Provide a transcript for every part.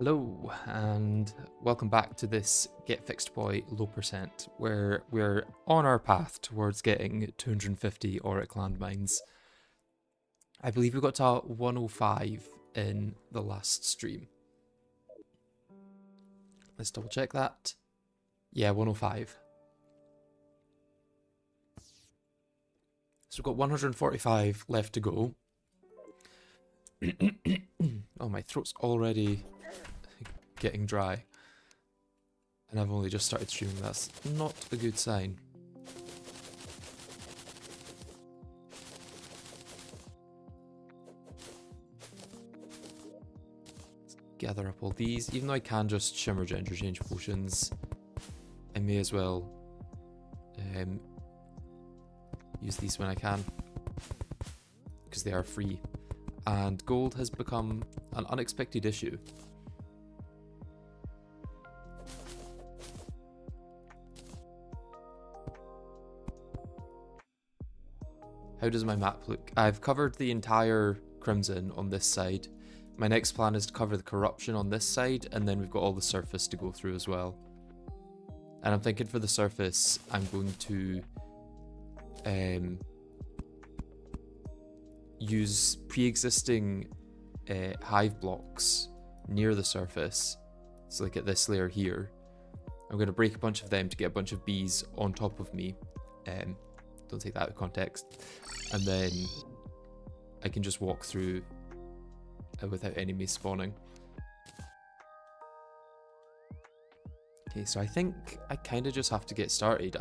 Hello, and welcome back to this GetFixedBoi low percent, where we're on our path towards getting 250 auric landmines. I believe we got to 105 in the last stream. Let's double check that. Yeah, 105. So we've got 145 left to go. Oh, my throat's already getting dry. And I've only just started streaming. That's not a good sign. Let's gather up all these. Even though I can just Shimmer interchange potions, I may as well use these when I can, because they are free. And gold has become an unexpected issue. How does my map look? I've covered the entire Crimson on this side. My next plan is to cover the corruption on this side, and then we've got all the surface to go through as well. And I'm thinking for the surface, I'm going to use pre-existing hive blocks near the surface. So like at this layer here, I'm going to break a bunch of them to get a bunch of bees on top of me. Don't take that out of context. And then I can just walk through without enemies spawning. Okay, so I think I kind of just have to get started.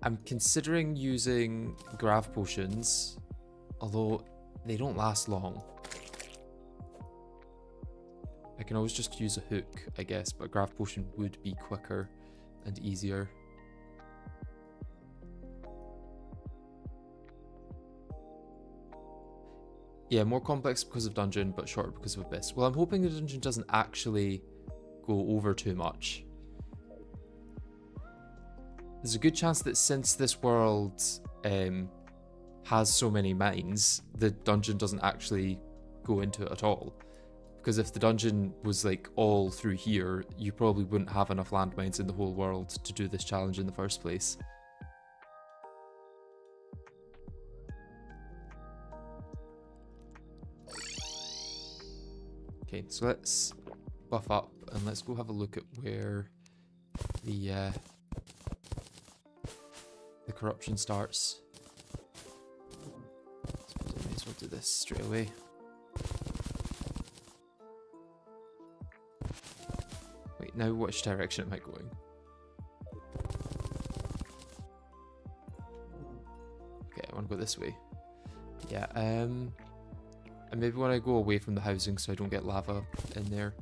I'm considering using grav potions, although they don't last long. I can always just use a hook, I guess, but a grav potion would be quicker and easier. Yeah, more complex because of dungeon, but shorter because of abyss. Well, I'm hoping the dungeon doesn't actually go over too much. There's a good chance that since this world has so many mines, the dungeon doesn't actually go into it at all. Because if the dungeon was like all through here, you probably wouldn't have enough landmines in the whole world to do this challenge in the first place. Okay, so let's buff up and let's go have a look at where the corruption starts. So I may as well do this straight away. Wait, now which direction am I going? Okay, I want to go this way. Yeah, and maybe when I go away from the housing so I don't get lava in there,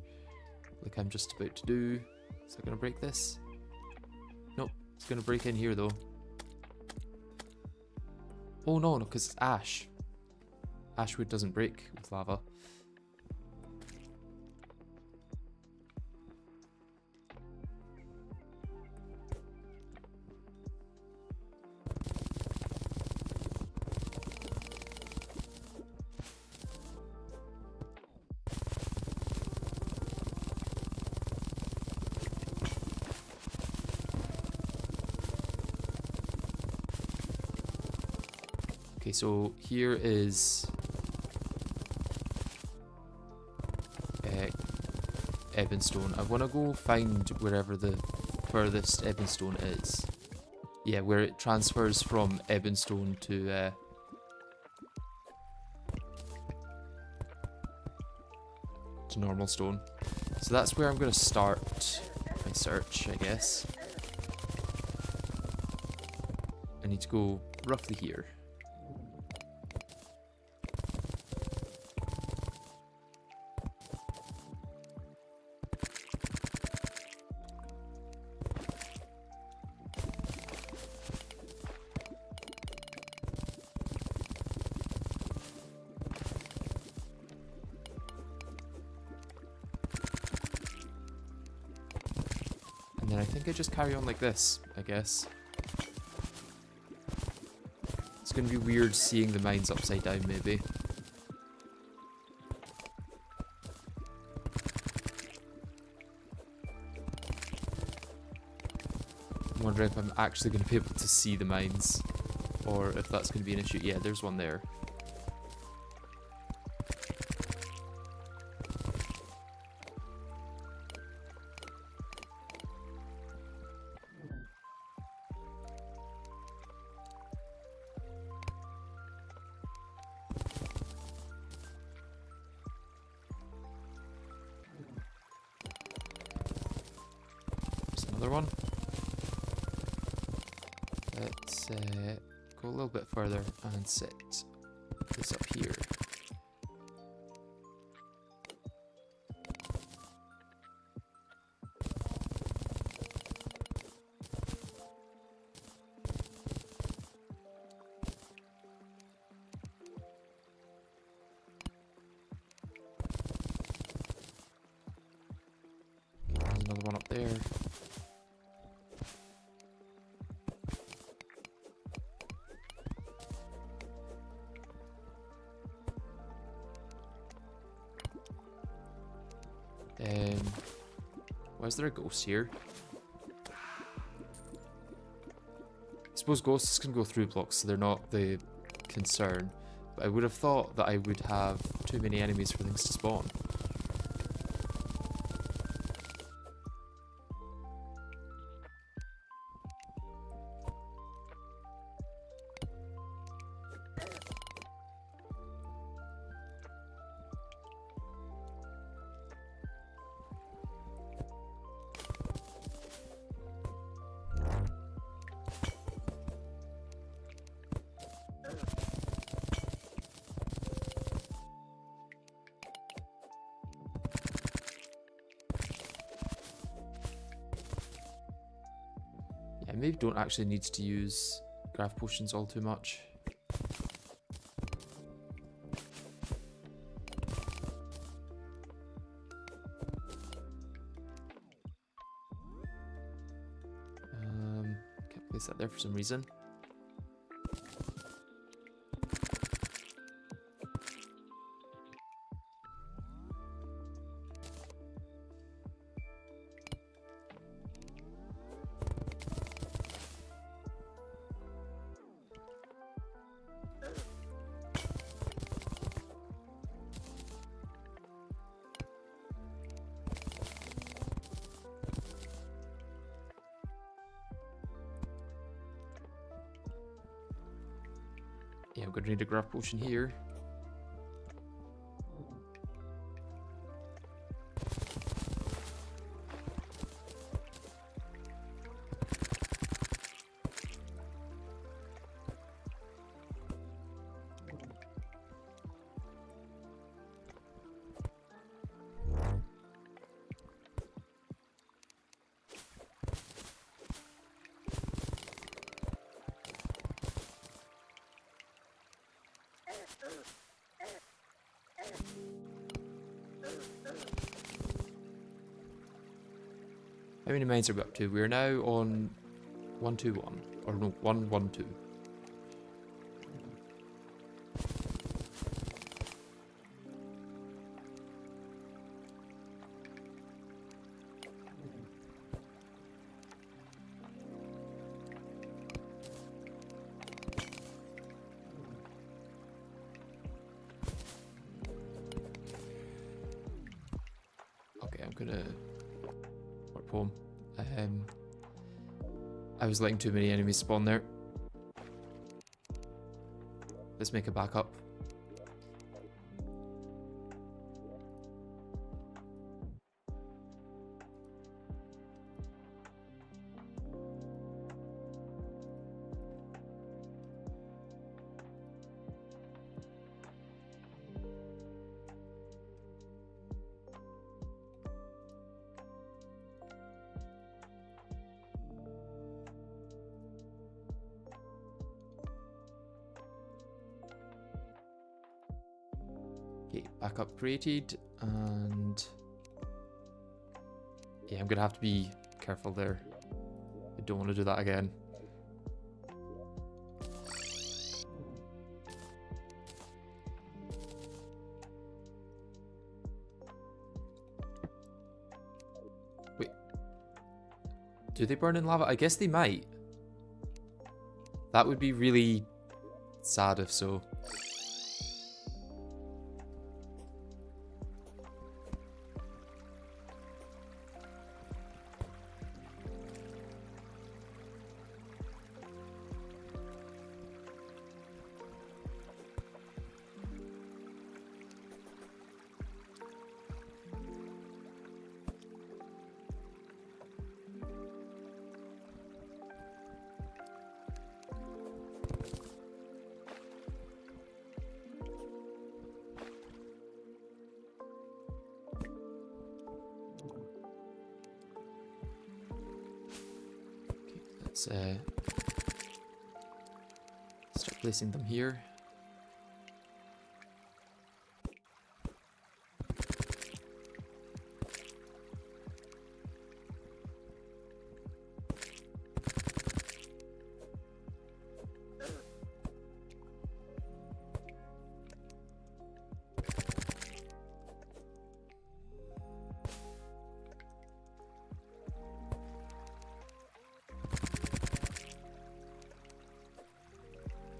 like I'm just about to do. Is that going to break this? Nope, it's going to break in here though. Oh no, because it's ash. Ashwood doesn't break with lava. Okay, so here is Ebonstone. I want to go find wherever the furthest Ebonstone is. Yeah, where it transfers from Ebonstone to normal stone. So that's where I'm going to start my search, I guess. I need to go roughly here. And then I think I just carry on like this, I guess. It's going to be weird seeing the mines upside down, maybe. wondering if I'm actually going to be able to see the mines, or if that's going to be an issue. Yeah, there's one there. There's another one. Let's go a little bit further and set this up here. There's another one up there. Why is there a ghost here? I suppose ghosts can go through blocks, so they're not the concern. But I would have thought that I would have too many enemies for things to spawn. Yeah, I maybe don't actually need to use graph potions all too much. Can't place that there for some reason. Yeah, I'm gonna need a graph potion here. How many mines are we up to? We are now on 121, or no, 112. Okay, I'm gonna warp home. I was letting too many enemies spawn there. Let's make a backup. Okay, backup created, and yeah, I'm gonna have to be careful there. I don't want to do that again. Wait, Do they burn in lava? I guess they might. That would be really sad if so. Let's start placing them here.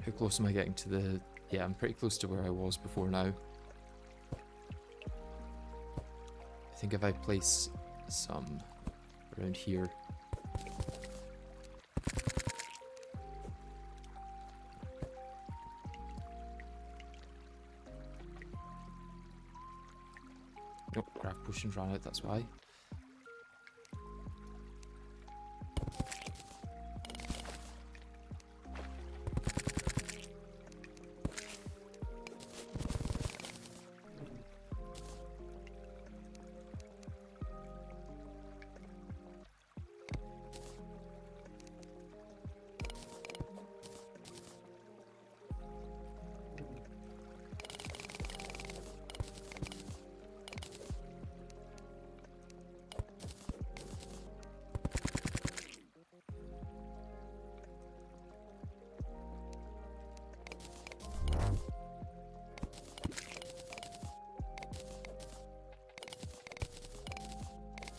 How close am I getting to the... Yeah, I'm pretty close to where I was before now. I think if I place some around here... Nope, craft potions ran out, that's why.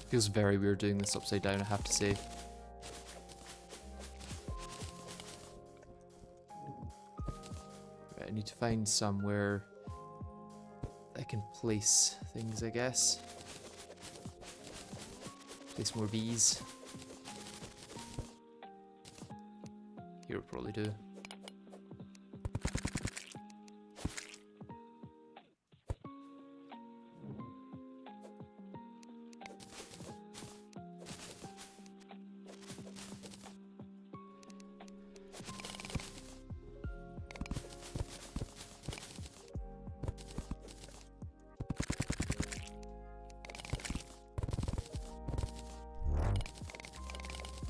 Feels very weird doing this upside down, I have to say. Right, I need to find somewhere I can place things, I guess. Place more bees. Here will probably do.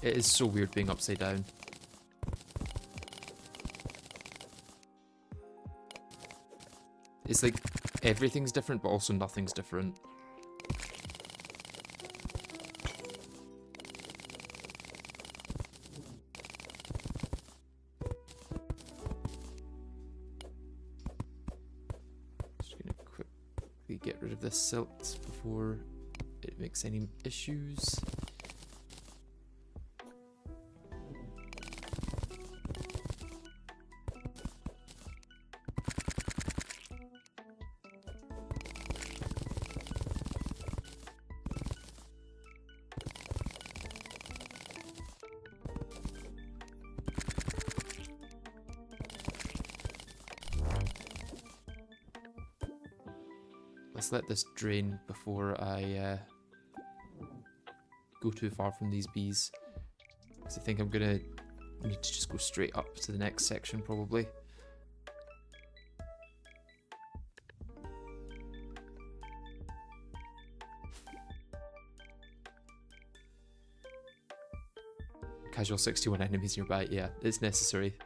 It is so weird being upside down. It's like everything's different, but also nothing's different. Just gonna quickly get rid of this silt before it makes any issues. Let's let this drain before I go too far from these bees. Because I think I'm gonna need to just go straight up to the next section probably. Casual 61 enemies nearby, yeah, it's necessary.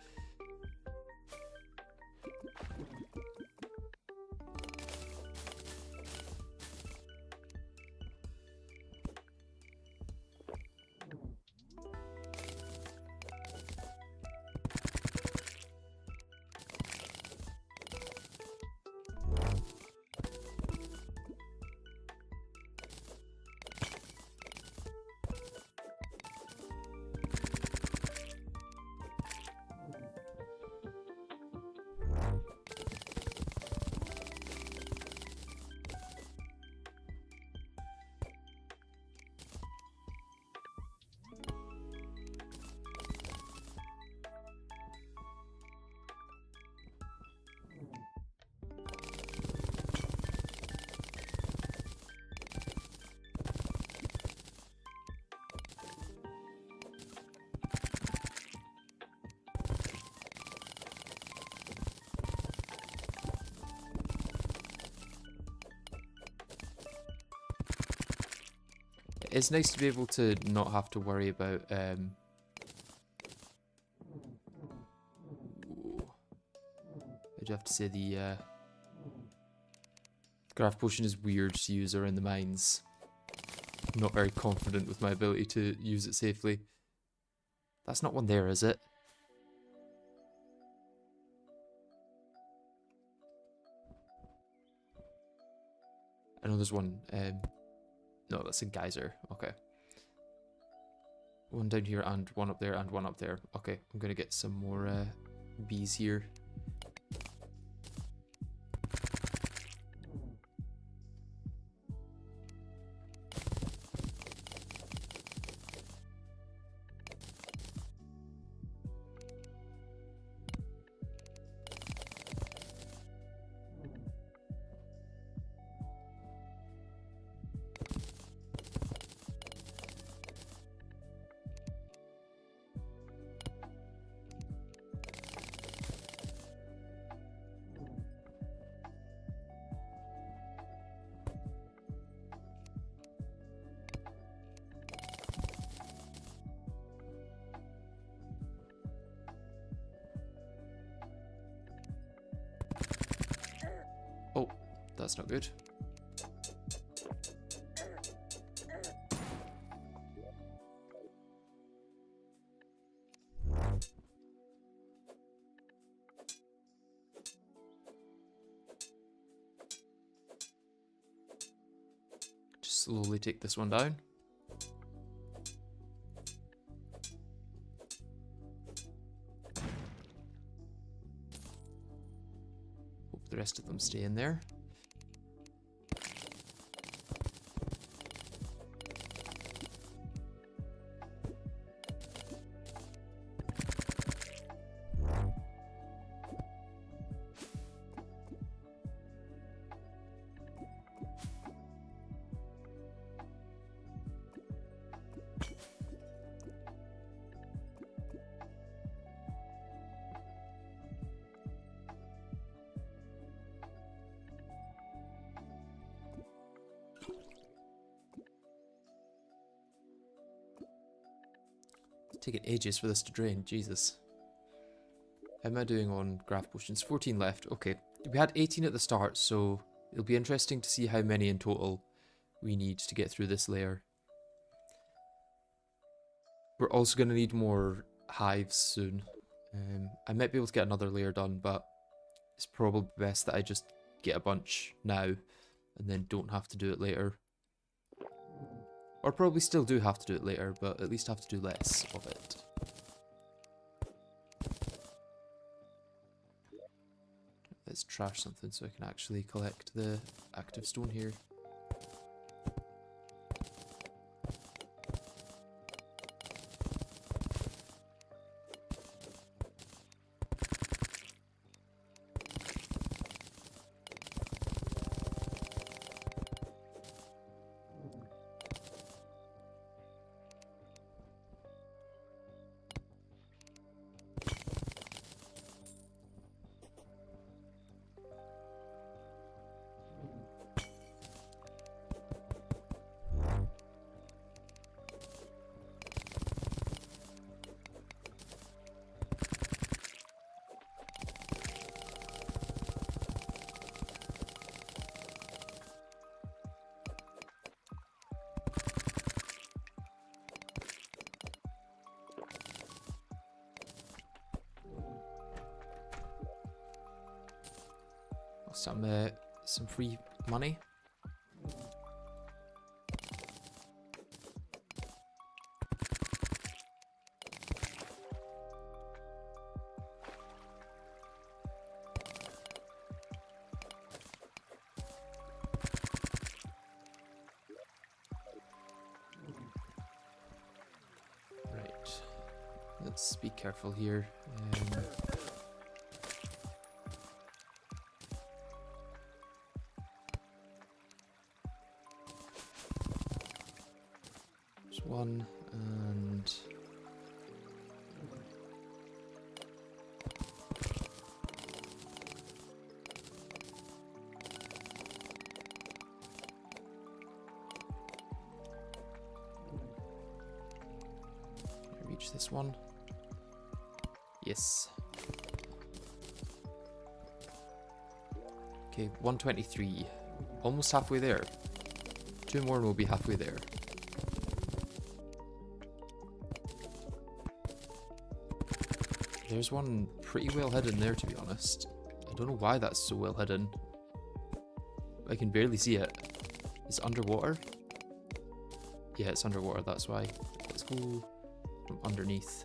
It's nice to be able to not have to worry about I'd have to say the craft potion is weird to use around the mines. I'm not very confident with my ability to use it safely. That's not one there, is it? I know there's one. No, that's a geyser. Okay. One down here and one up there and one up there. Okay, I'm gonna get some more bees here. Oh, that's not good. Just slowly take this one down. Hope the rest of them stay in there. Taking ages for this to drain, Jesus. How am I doing on graph potions? 14 left, okay. We had 18 at the start, so it'll be interesting to see how many in total we need to get through this layer. We're also going to need more hives soon. I might be able to get another layer done, but it's probably best that I just get a bunch now and then don't have to do it later. Or probably still do have to do it later, but at least have to do less of it. Let's trash something so I can actually collect the active stone here. Some free money. Right. Let's be careful here. One and this one. Yes. Okay, 123. Almost halfway there. 2 more and we'll be halfway there. There's one pretty well hidden there, to be honest. I don't know why that's so well hidden. I can barely see it. Is it underwater? Yeah, it's underwater, that's why. Let's go from underneath.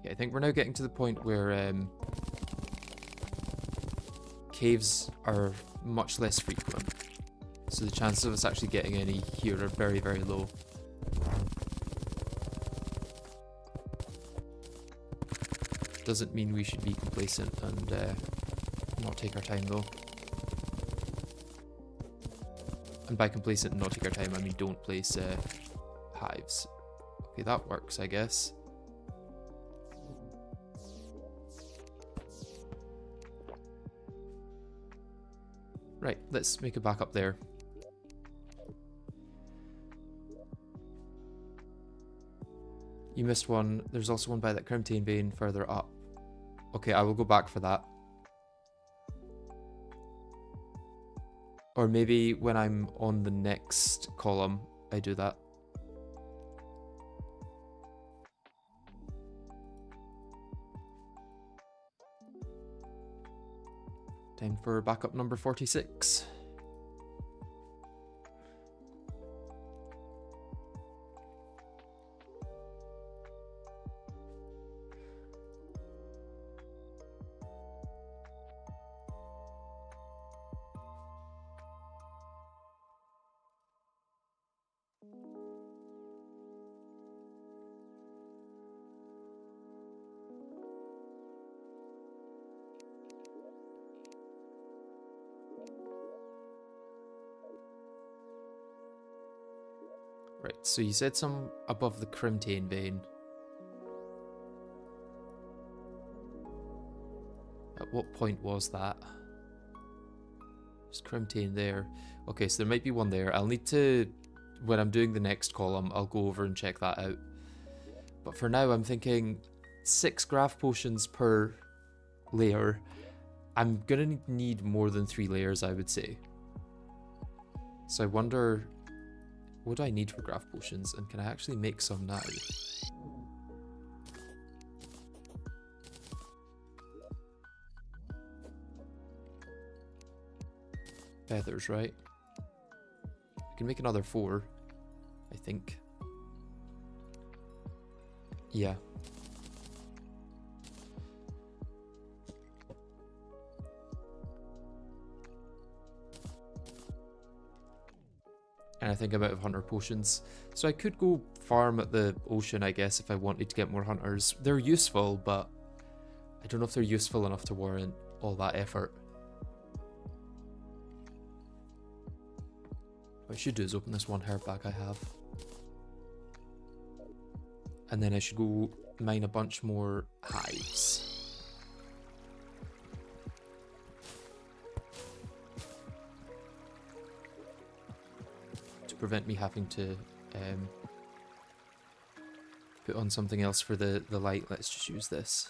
I think we're now getting to the point where caves are much less frequent. So the chances of us actually getting any here are very, very low. Doesn't mean we should be complacent and not take our time though. And by complacent and not take our time, I mean don't place hives. Okay, that works, I guess. Right, let's make it back up there. You missed one. There's also one by that Calamity vein further up. Okay, I will go back for that. Or maybe when I'm on the next column, I do that. Time for backup number 46. Right, so you said some above the Calamity vein. At what point was that? There's Calamity there. Okay, so there might be one there. I'll need to, when I'm doing the next column, I'll go over and check that out. But for now, I'm thinking 6 graph potions per layer. I'm gonna need more than 3 layers, I would say. So I wonder, what do I need for graph potions, and can I actually make some now? Feathers, right? I can make another 4, I think. Yeah. And I think I'm out of hunter potions. So I could go farm at the ocean, I guess, if I wanted to get more hunters. They're useful, but I don't know if they're useful enough to warrant all that effort. What I should do is open this one herb bag I have. And then I should go mine a bunch more hives. Prevent me having to put on something else for the light. Let's just use this.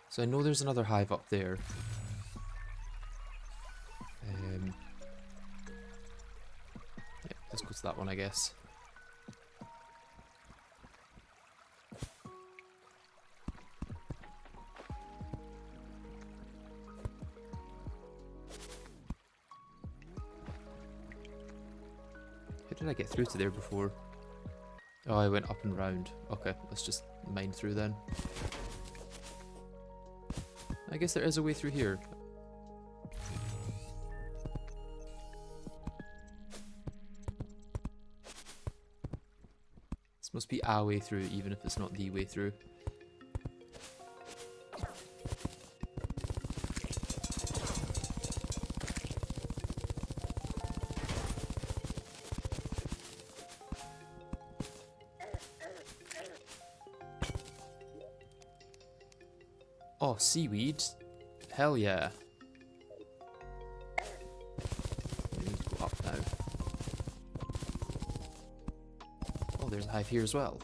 So I know there's another hive up there. Yeah, let's go to that one, I guess. How did I get through to there before? Oh, I went up and round. Okay, let's just mine through then. I guess there is a way through here. This must be a way through, even if it's not the way through. Oh, seaweed. Hell yeah. We need to go up now. Oh, there's a hive here as well.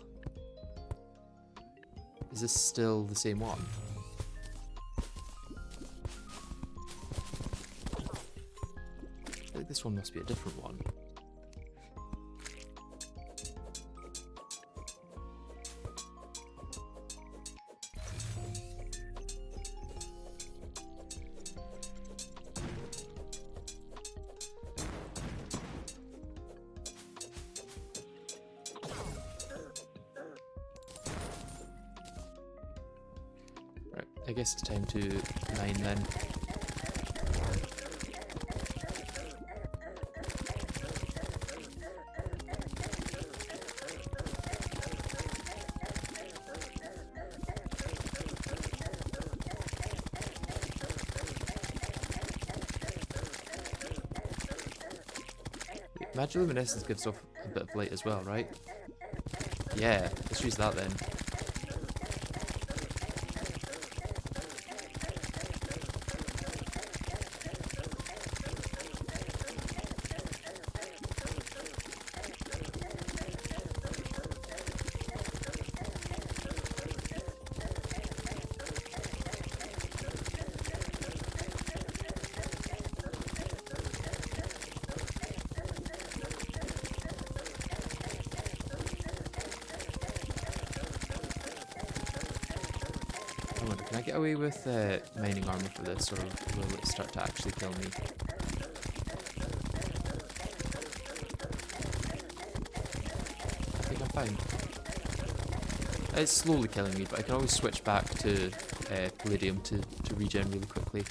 Is this still the same one? I feel like this one must be a different one. I guess it's time to mine then. Magiluminescence gives off a bit of light as well, right? Yeah, let's use that then. Can I get away with mining armor for this, or will it start to actually kill me? I think I'm fine. It's slowly killing me, but I can always switch back to palladium to regen really quickly.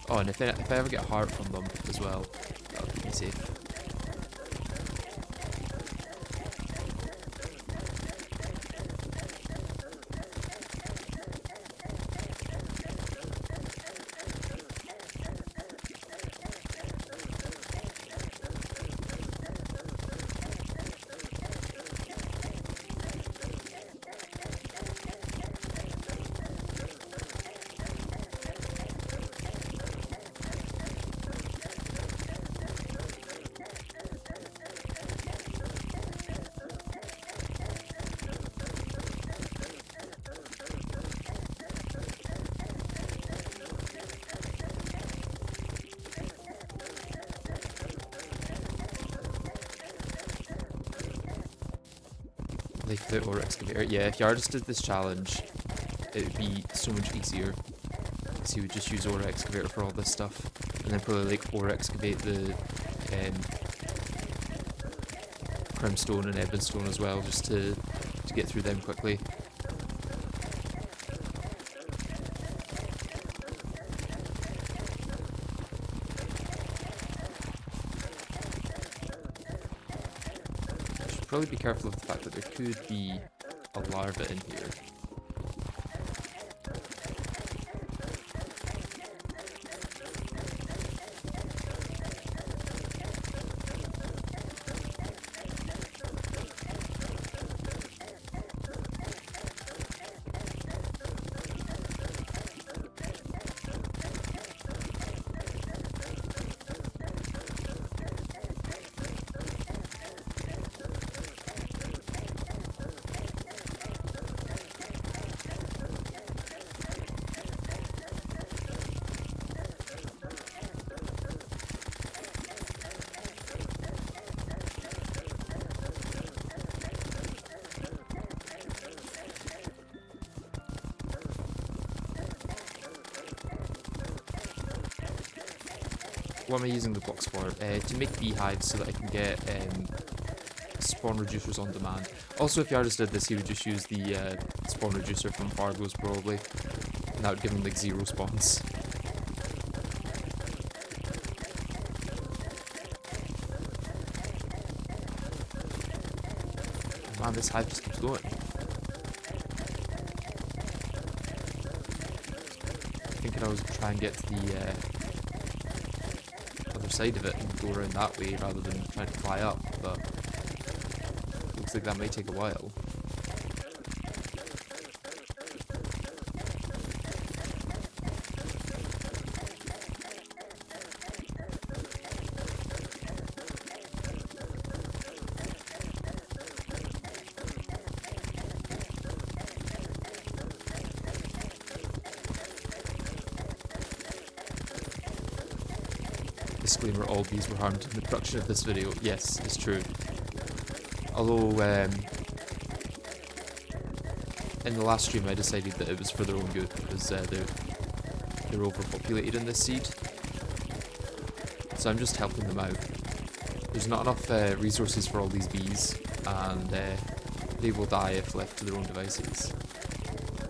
Oh, and if I ever get a heart from them as well, that'll keep me safe. Like the ore excavator. Yeah, if Yardis did this challenge, it would be so much easier. So you would just use ore excavator for all this stuff, and then probably like ore excavate the Crimstone and Ebonstone as well, just to get through them quickly. Probably be careful of the fact that there could be a larva in here. What am I using the blocks for? To make beehives so that I can get spawn reducers on demand. Also, if Yardis did this, he would just use the spawn reducer from Fargo's probably, and that would give him like 0 spawns. Oh man, this hive just keeps going. Thinking I was trying to get to the side of it and go around that way rather than trying to fly up, but looks like that might take a while. Disclaimer, all bees were harmed in the production of this video. Yes, it's true. Although, in the last stream I decided that it was for their own good because they're overpopulated in this seed. So I'm just helping them out. There's not enough resources for all these bees, and they will die if left to their own devices.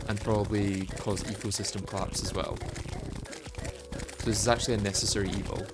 And probably cause ecosystem collapse as well. So this is actually a necessary evil.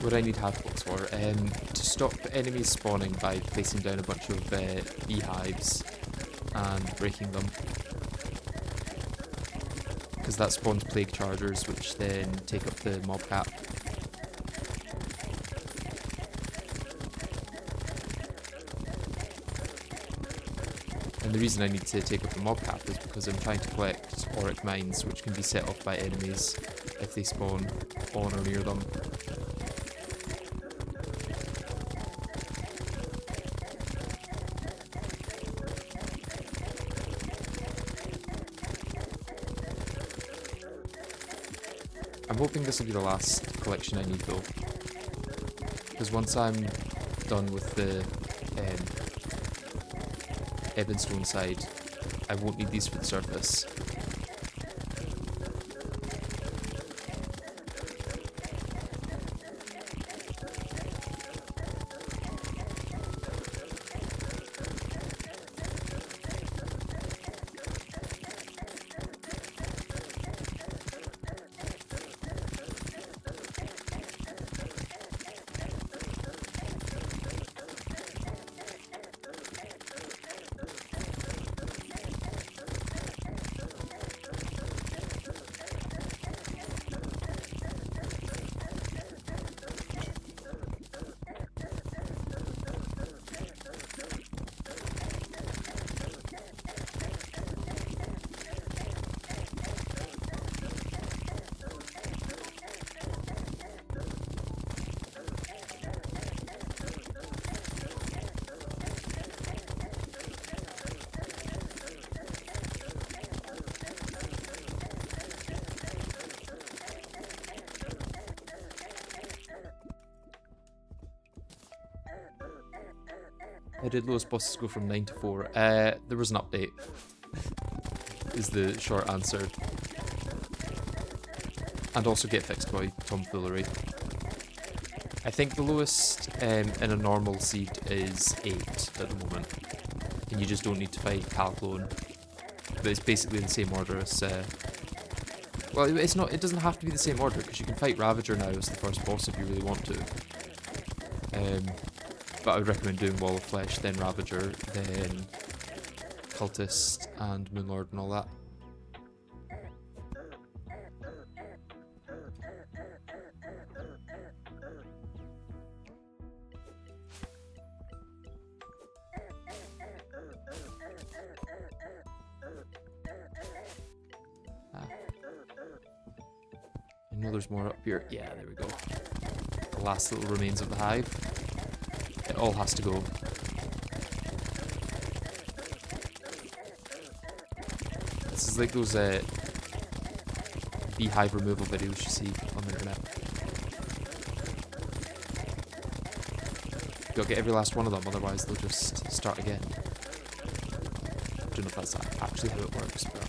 What I need hive blocks for? To stop enemies spawning by placing down a bunch of beehives and breaking them. Because that spawns plague chargers, which then take up the mob cap. And the reason I need to take up the mob cap is because I'm trying to collect auric mines, which can be set off by enemies if they spawn on or near them. I'm hoping this will be the last collection I need though, because once I'm done with the Ebonstone side, I won't need these for the surface. How did lowest bosses go from 9 to 4? There was an update, is the short answer. And also GetFixedBoi tomfoolery. I think the lowest in a normal seed is 8 at the moment. And you just don't need to fight Calclone. But it's basically the same order as... well, it's not. It doesn't have to be the same order, because you can fight Ravager now as the first boss if you really want to. But I would recommend doing Wall of Flesh, then Ravager, then Cultist and Moonlord and all that. I know there's more up here. Yeah, there we go. The last little remains of the hive. It all has to go. This is like those beehive removal videos you see on the internet. You gotta get every last one of them, otherwise they'll just start again. I don't know if that's actually how it works, but...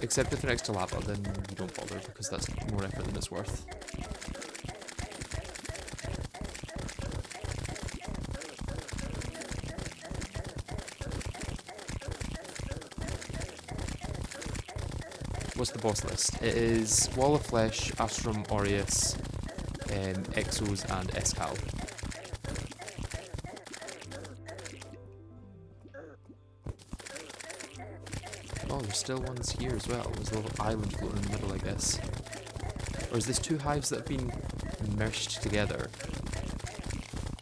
Except if they're next to lava, then you don't bother, because that's more effort than it's worth. What's the boss list? It is Wall of Flesh, Astrum Aureus, Exos, and Escal. Oh, there's still ones here as well. There's a little island floating in the middle, I guess. Or is this two hives that have been merged together?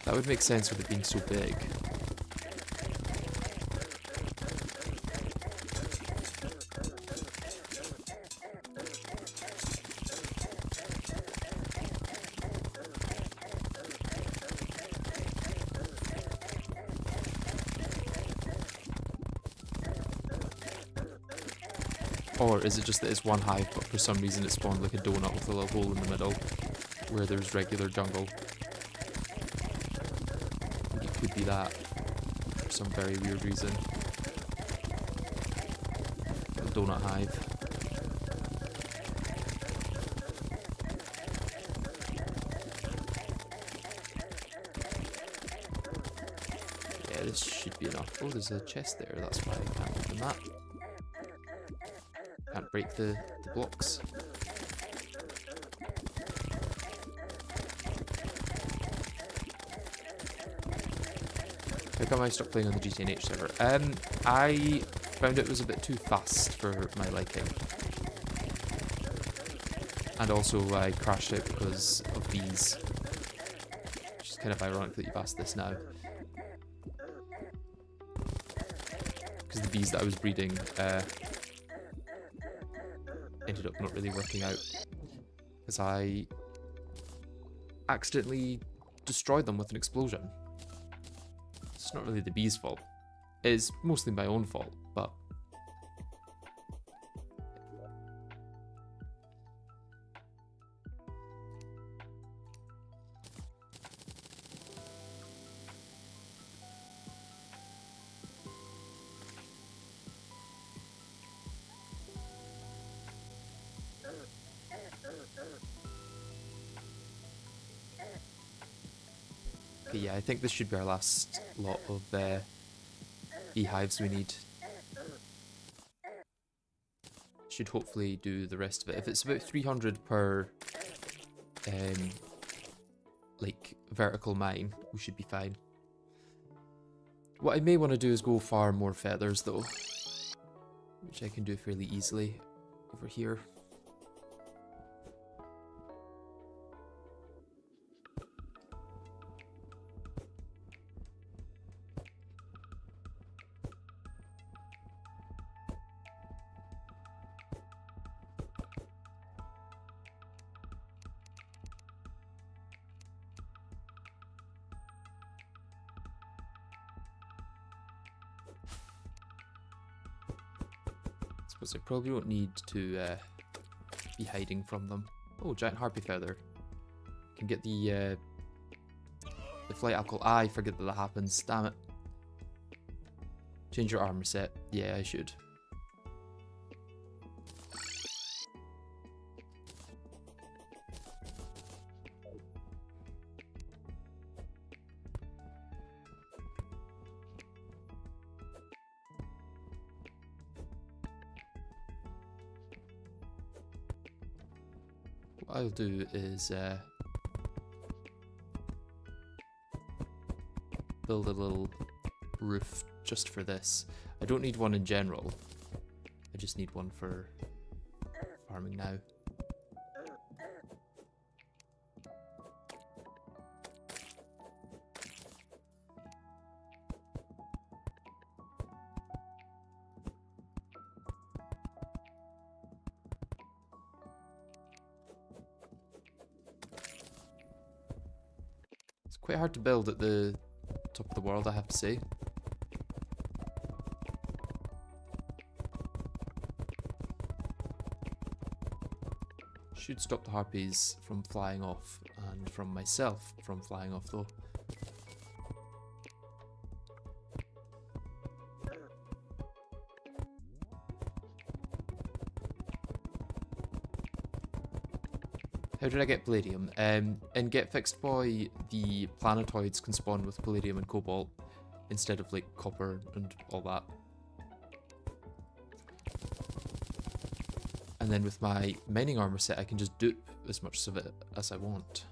That would make sense with it being so big. Or is it just that it's one hive, but for some reason it spawned like a donut with a little hole in the middle, where there's regular jungle? I think it could be that, for some very weird reason. A donut hive. Yeah, this should be enough. Oh, there's a chest there, that's why I can't open that. Can't break the blocks. How come I stopped playing on the GTNH server? I found it was a bit too fast for my liking. And also I crashed it because of bees. Which is kind of ironic that you've asked this now. Because the bees that I was breeding ended up not really working out. Because I accidentally destroyed them with an explosion. It's not really the bees' fault. It is mostly my own fault, but... Okay, yeah, I think this should be our last lot of beehives we need. Should hopefully do the rest of it. If it's about 300 per like vertical mine, we should be fine. What I may want to do is go farm more feathers though, which I can do fairly easily over here. Suppose I probably won't need to be hiding from them. Oh, giant harpy feather. Can get the flight alcohol. Ah, I forget that that happens. Damn it. Change your armor set. Yeah, I should. What I'll do is build a little roof just for this. I don't need one in general. I just need one for farming now. Quite hard to build at the top of the world, I have to say. Should stop the harpies from flying off, and from myself from flying off though. How did I get palladium? In GetFixedBoi, the planetoids can spawn with palladium and cobalt instead of like copper and all that. And then with my mining armor set, I can just dupe as much of it as I want.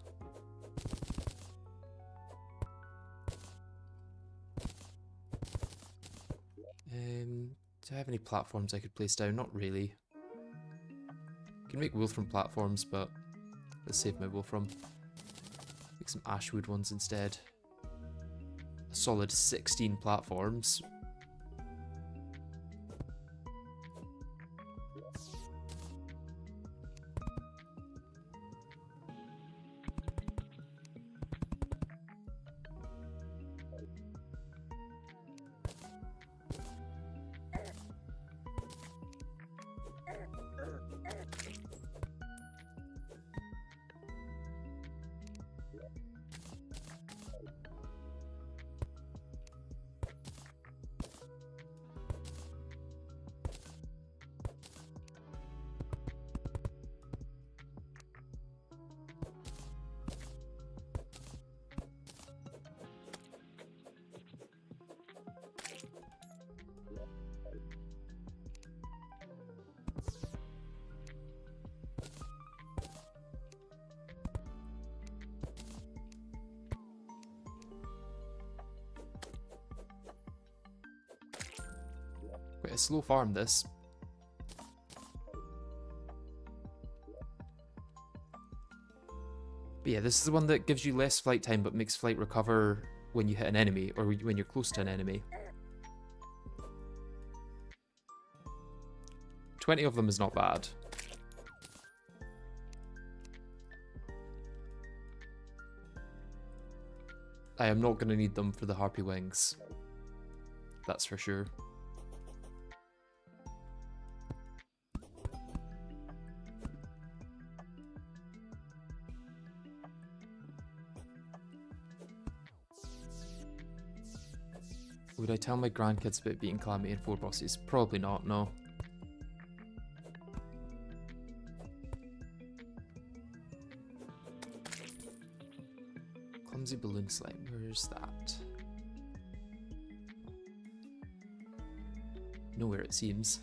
Do I have any platforms I could place down? Not really. I can make wolfram platforms, but let's save my wolfram. Make some ashwood ones instead. solid 16 platforms. Quite a slow farm, this. But yeah, this is the one that gives you less flight time but makes flight recover when you hit an enemy or when you're close to an enemy. 20 of them is not bad. I am not going to need them for the harpy wings. That's for sure. Would I tell my grandkids about beating Calamity and 4 bosses? Probably not, no. Clumsy balloon slime, where's that? Nowhere it seems.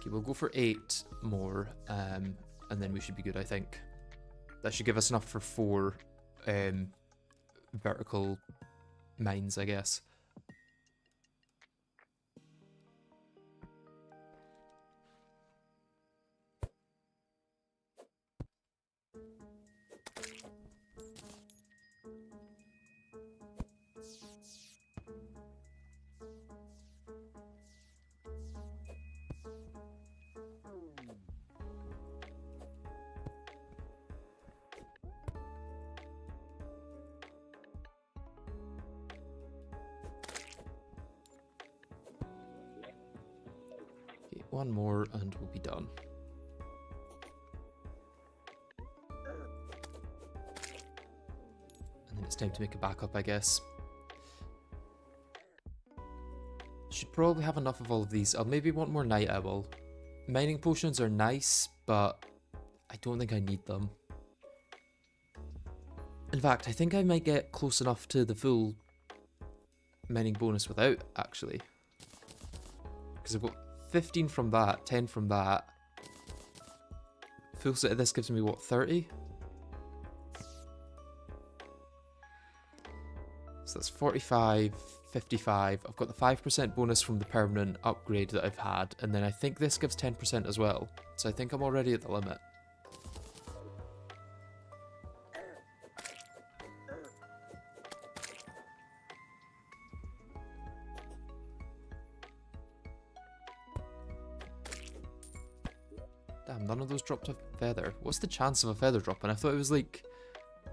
Okay, we'll go for 8 more, and then we should be good, I think. That should give us enough for 4 vertical mines, I guess. One more and we'll be done. And then it's time to make a backup, I guess. Should probably have enough of all of these. I'll maybe want more night owl. Mining potions are nice, but I don't think I need them. In fact, I think I might get close enough to the full mining bonus without, actually. Because I've got 15 from that, 10 from that. Full set of this gives me, what, 30? So that's 45, 55. I've got the 5% bonus from the permanent upgrade that I've had, and then I think this gives 10% as well. So I think I'm already at the limit. Damn, none of those dropped a feather. What's the chance of a feather dropping? I thought it was like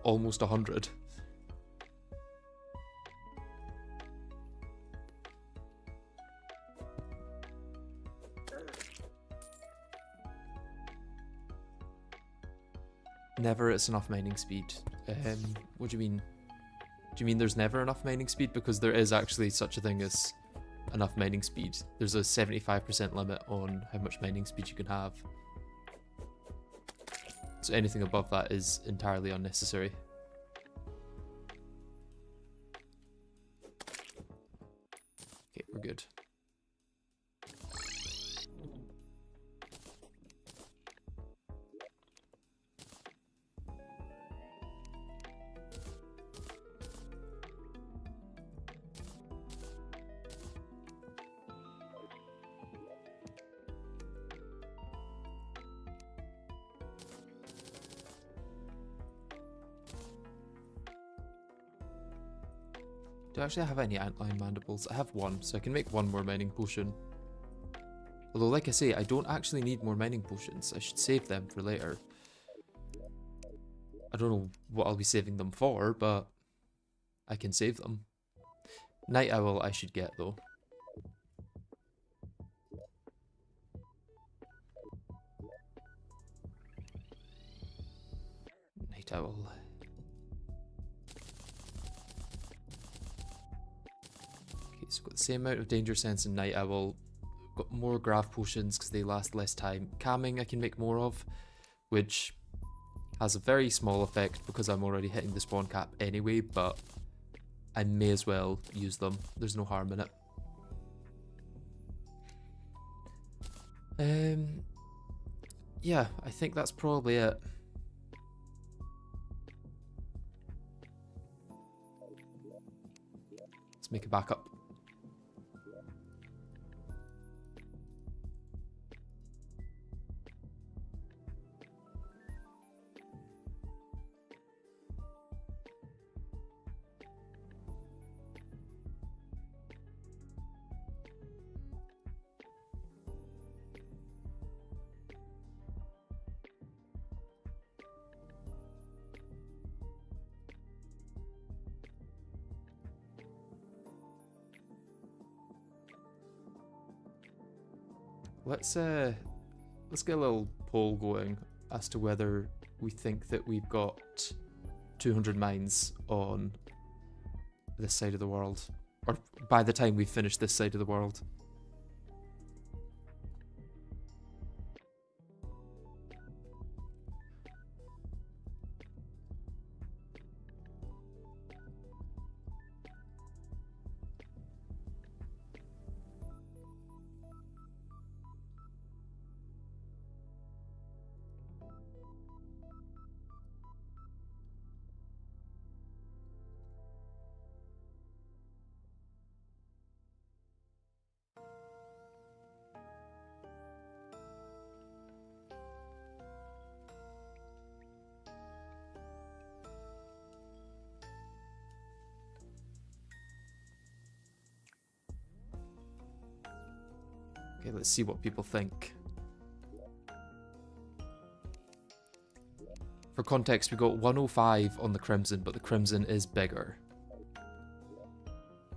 almost 100. Never it's enough mining speed. What do you mean? Do you mean there's never enough mining speed? Because there is actually such a thing as enough mining speed. There's a 75% limit on how much mining speed you can have. So anything above that is entirely unnecessary. Okay, we're good. Do I actually have any antlion mandibles? I have one, so I can make one more mining potion. Although, like I say, I don't actually need more mining potions. I should save them for later. I don't know what I'll be saving them for, but I can save them. Night owl I should get, though. Night owl. Okay, so got the same amount of danger sense in night owl. Got more grav potions because they last less time. Calming I can make more of, which has a very small effect because I'm already hitting the spawn cap anyway, but I may as well use them. There's no harm in it. Yeah, I think that's probably it. Let's make a backup. Let's get a little poll going as to whether we think that we've got 200 mines on this side of the world, or by the time we finish this side of the world. Okay, let's see what people think. For context, we got 105 on the Crimson, but the Crimson is bigger.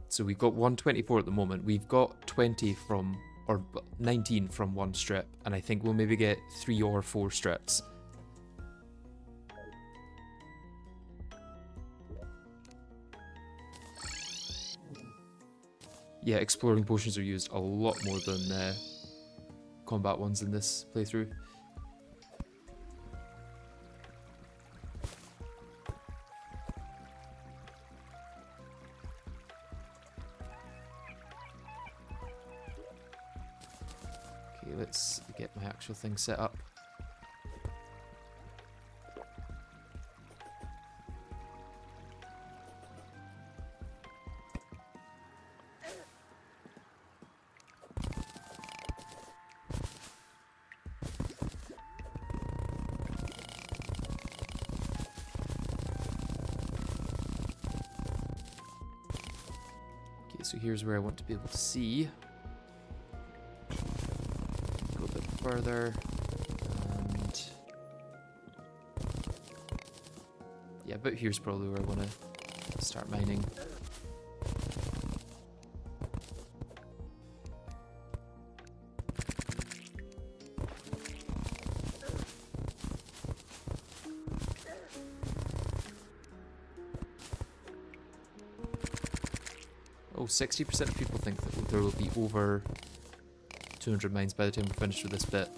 So we've got 124 at the moment. We've got 20 from, or 19 from one strip, and I think we'll maybe get 3 or 4 strips. Yeah, exploring potions are used a lot more than combat ones in this playthrough. Okay, let's get my actual thing set up. So here's where I want to be able to see. Go a bit further. And yeah, but here's probably where I want to start mining. Oh, 60% of people think that there will be over 200 mines by the time we're finished with this bit.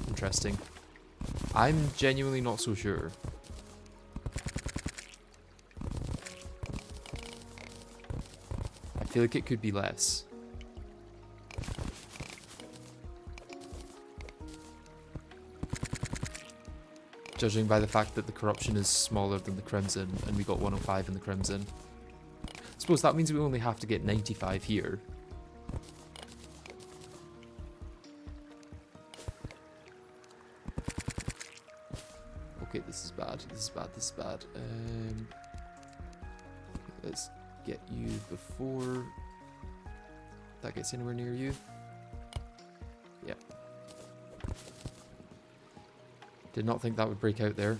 Interesting. I'm genuinely not so sure. I feel like it could be less. Judging by the fact that the corruption is smaller than the Crimson, and we got 105 in the Crimson. I suppose that means we only have to get 95 here. Okay, this is bad. This is bad. This is bad. get you before that gets anywhere near you. Yeah. Did not think that would break out there.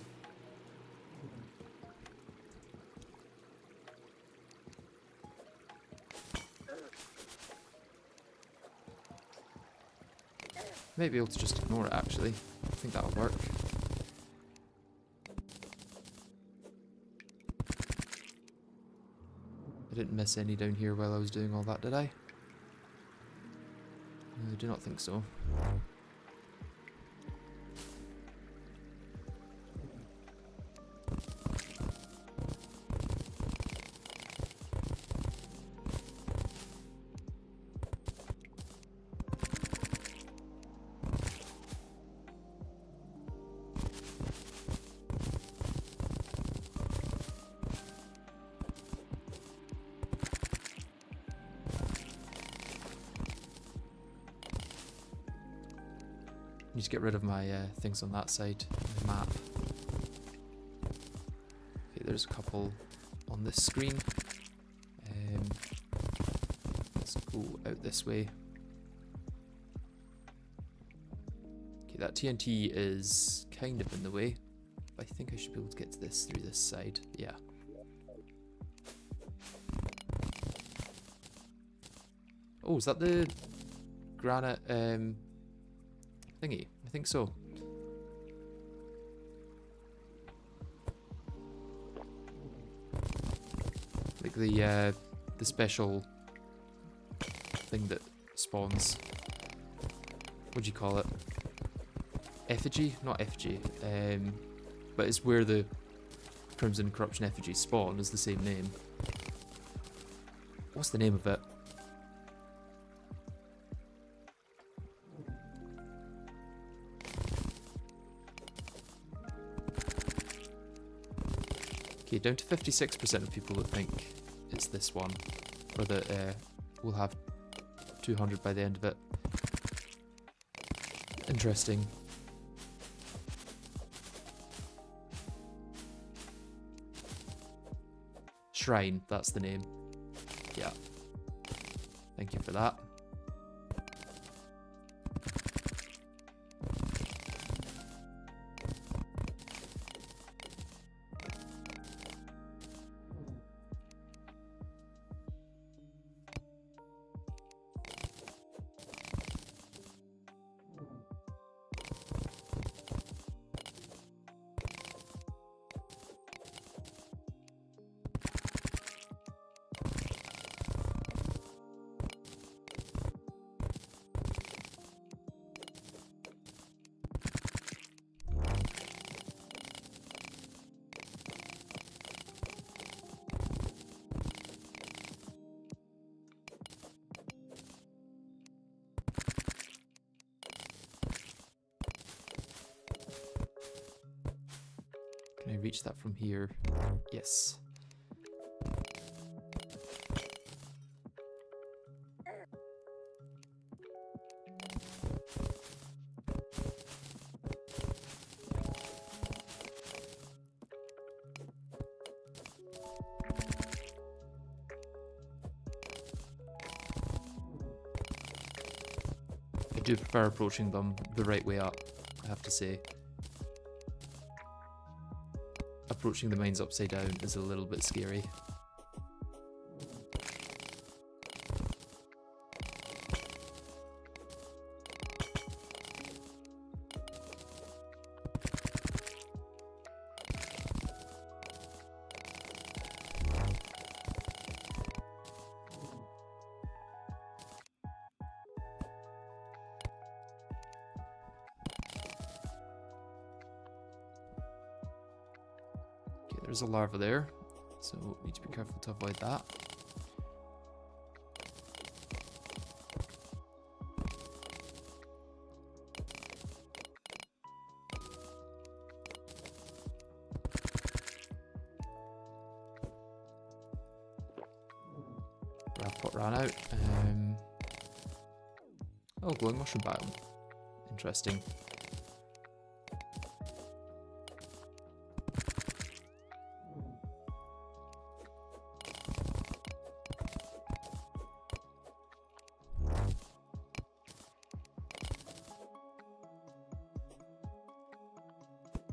May be able to just ignore it actually. I think that'll work. I didn't miss any down here while I was doing all that, did I? I do not think so. Need to get rid of my things on that side of the map. Okay, there's a couple on this screen. Let's go out this way. Okay, that TNT is kind of in the way. I think I should be able to get to this through this side. Yeah. Oh, is that the granite thingy? I think so. Like the special thing that spawns. What do you call it? Effigy? Not effigy. But it's where the Crimson Corruption effigy spawn is the same name. What's the name of it? Okay, down to 56% of people that think it's this one, or that we'll have 200 by the end of it. Interesting. Shrine, that's the name. Yeah. Thank you for that. Can I reach that from here? Yes. I do prefer approaching them the right way up, I have to say. Approaching the mines upside down is a little bit scary. There's a larva there, so need to be careful to avoid that. Pot ran out. Oh, glowing mushroom biome. Interesting.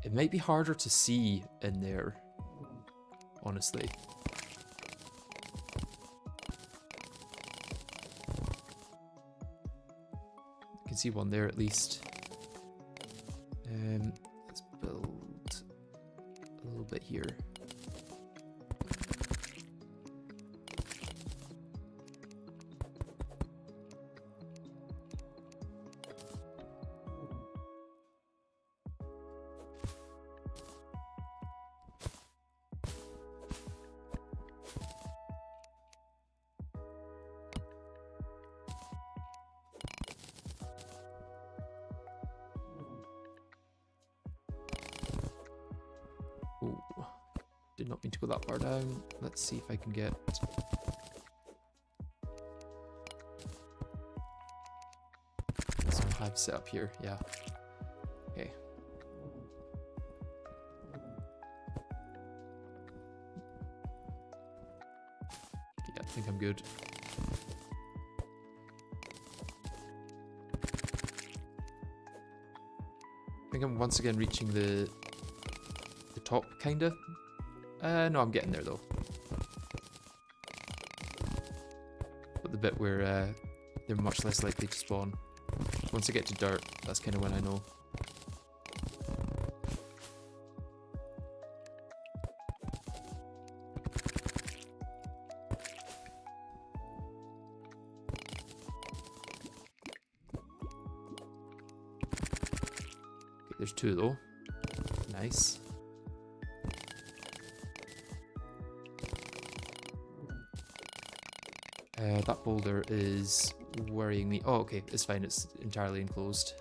It might be harder to see in there, honestly. I can see one there at least. Let's build a little bit here. Oh, did not mean to go that far down. Let's see if I can get... some hive set up here, yeah. Okay. Yeah, I think I'm good. I think I'm once again reaching the top, kinda. No, I'm getting there though. But the bit where they're much less likely to spawn. Once I get to dirt, that's kind of when I know. Okay, there's two though. Nice. That boulder is worrying me. Oh, okay, it's fine. It's entirely enclosed.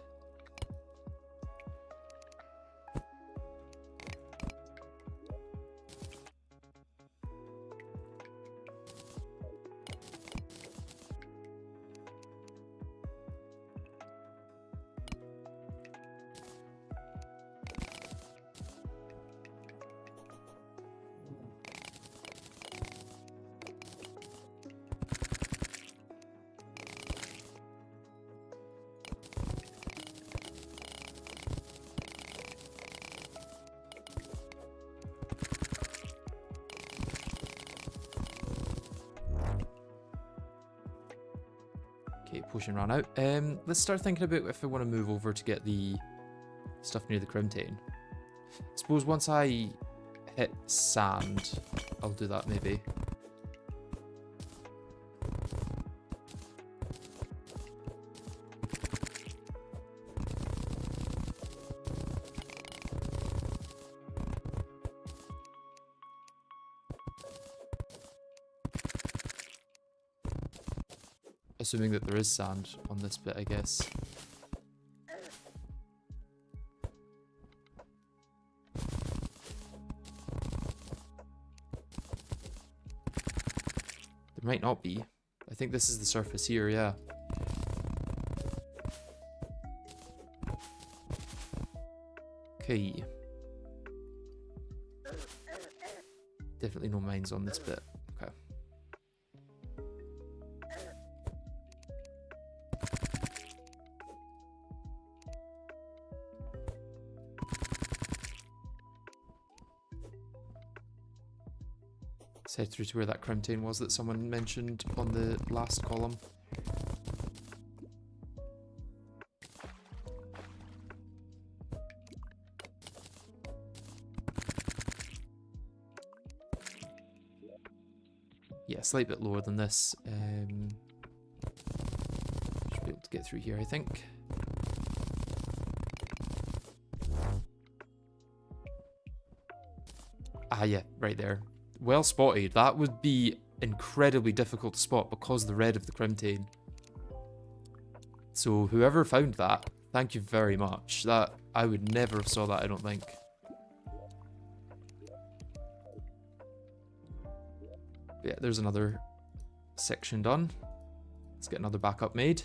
Okay, potion ran out. Let's start thinking about if I want to move over to get the stuff near the Crimtain. I suppose once I hit sand, I'll do that maybe. Assuming that there is sand on this bit, I guess. There might not be. I think this is the surface here, yeah. Okay. Definitely no mines on this bit. Okay. Let's head through to where that Crimtain was that someone mentioned on the last column. Yeah, a slight bit lower than this. Should be able to get through here, I think. Ah, yeah, right there. Well spotted. That would be incredibly difficult to spot because of the red of the Crimtain. So whoever found that, thank you very much. That I would never have saw that, I don't think. But yeah, there's another section done. Let's get another backup made.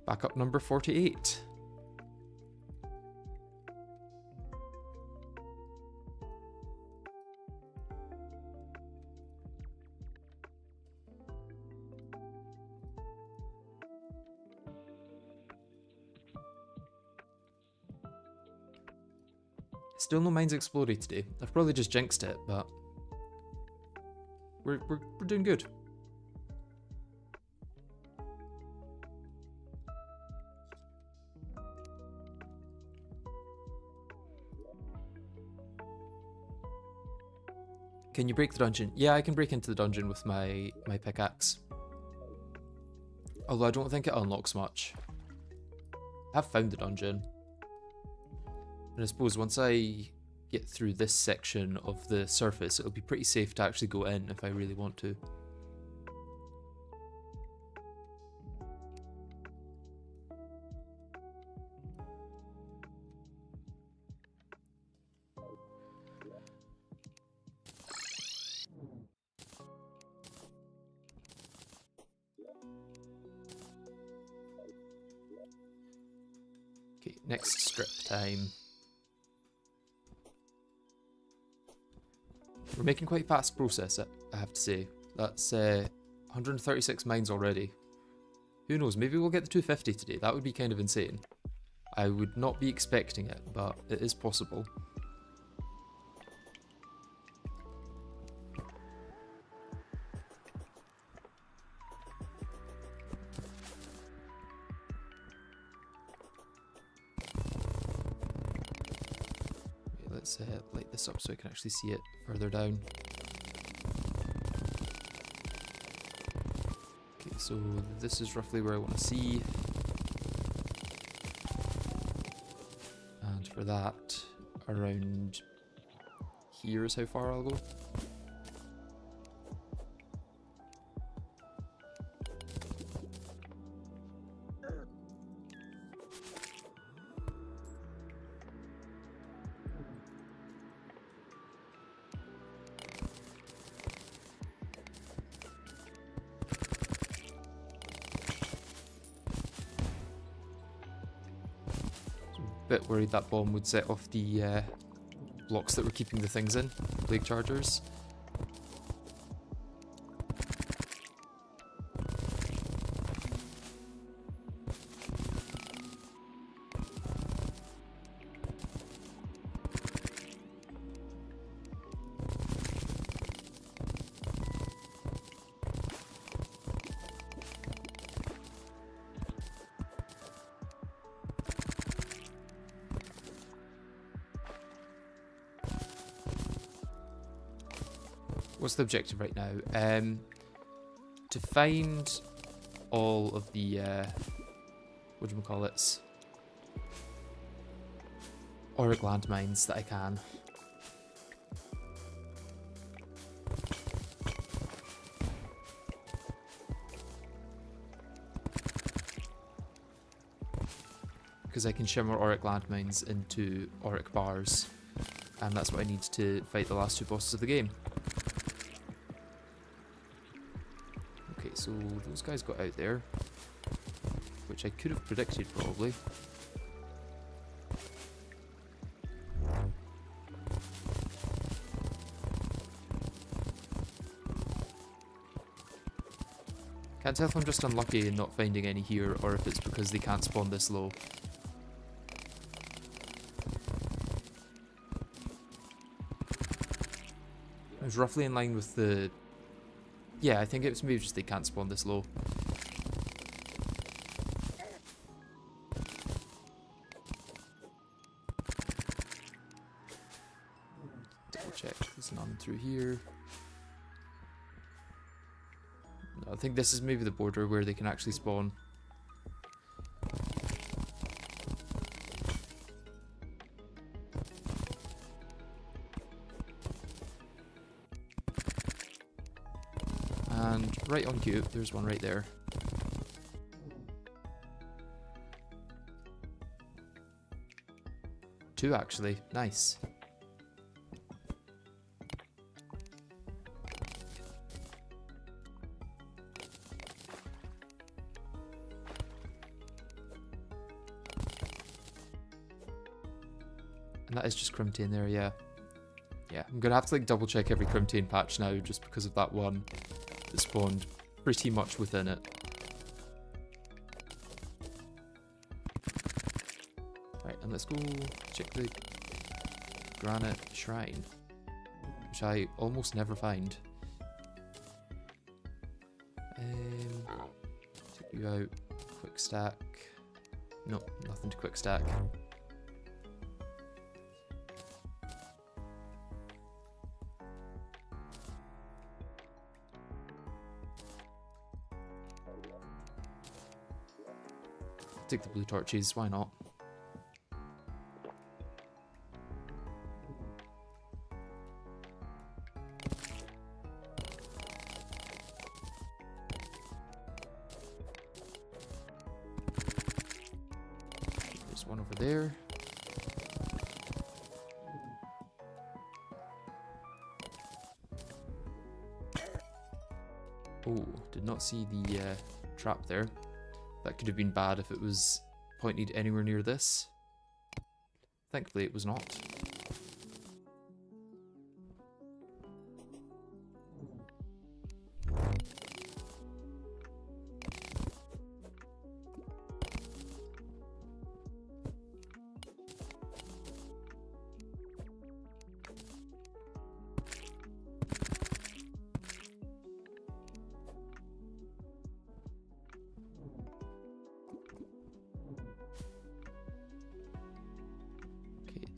Backup number 48. Still no mines exploded today. I've probably just jinxed it, but we're doing good. Can you break the dungeon? Yeah, I can break into the dungeon with my pickaxe. Although I don't think it unlocks much. I have found the dungeon. And I suppose once I get through this section of the surface, it'll be pretty safe to actually go in if I really want to. Okay, next strip time. We're making quite fast progress, I have to say. That's 136 mines already. Who knows, maybe we'll get the 250 today. That would be kind of insane. I would not be expecting it, but it is possible. Let's light this up so I can actually see it further down. Okay, so this is roughly where I want to see. And for that, around here is how far I'll go. Bit worried that bomb would set off the blocks that were keeping the things in, plague chargers. What's the objective right now? To find all of the whatchamacallits, auric landmines that I can. Because I can shimmer auric landmines into auric bars, and that's what I need to fight the last two bosses of the game. So those guys got out there, which I could have predicted probably. Can't tell if I'm just unlucky in not finding any here, or if it's because they can't spawn this low. I was roughly in line with the... Yeah, I think it's maybe just they can't spawn this low. Double check, there's none through here. No, I think this is maybe the border where they can actually spawn. And right on cue, there's one right there. Two actually, nice. And that is just Crimtane there, yeah. Yeah, I'm gonna have to like double check every Crimtane patch now just because of that one that spawned pretty much within it. Right, and let's go check the granite shrine, which I almost never find. Take you out. Quick stack. Nope, nothing to quick stack. Take the blue torches, why not? There's one over there. Oh, did not see the trap there. That could have been bad if it was pointed anywhere near this. Thankfully it was not.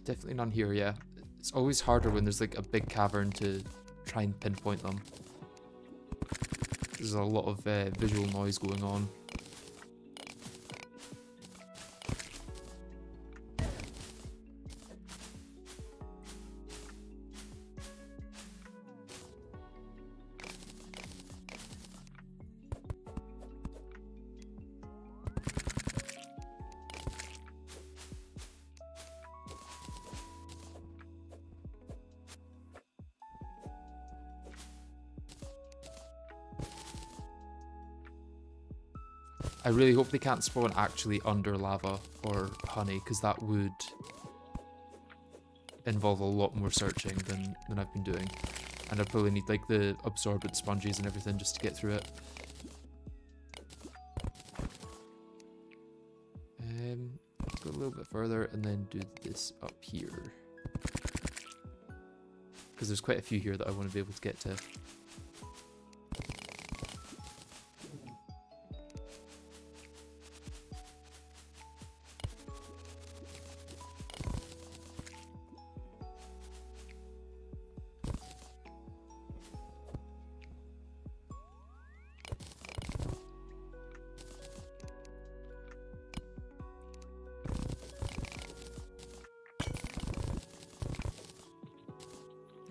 Definitely none here, yeah. It's always harder when there's like a big cavern to try and pinpoint them. There's a lot of visual noise going on. I really hope they can't spawn actually under lava or honey, because that would involve a lot more searching than I've been doing. And I'd probably need like the absorbent sponges and everything just to get through it. Let's go a little bit further and then do this up here. Because there's quite a few here that I want to be able to get to.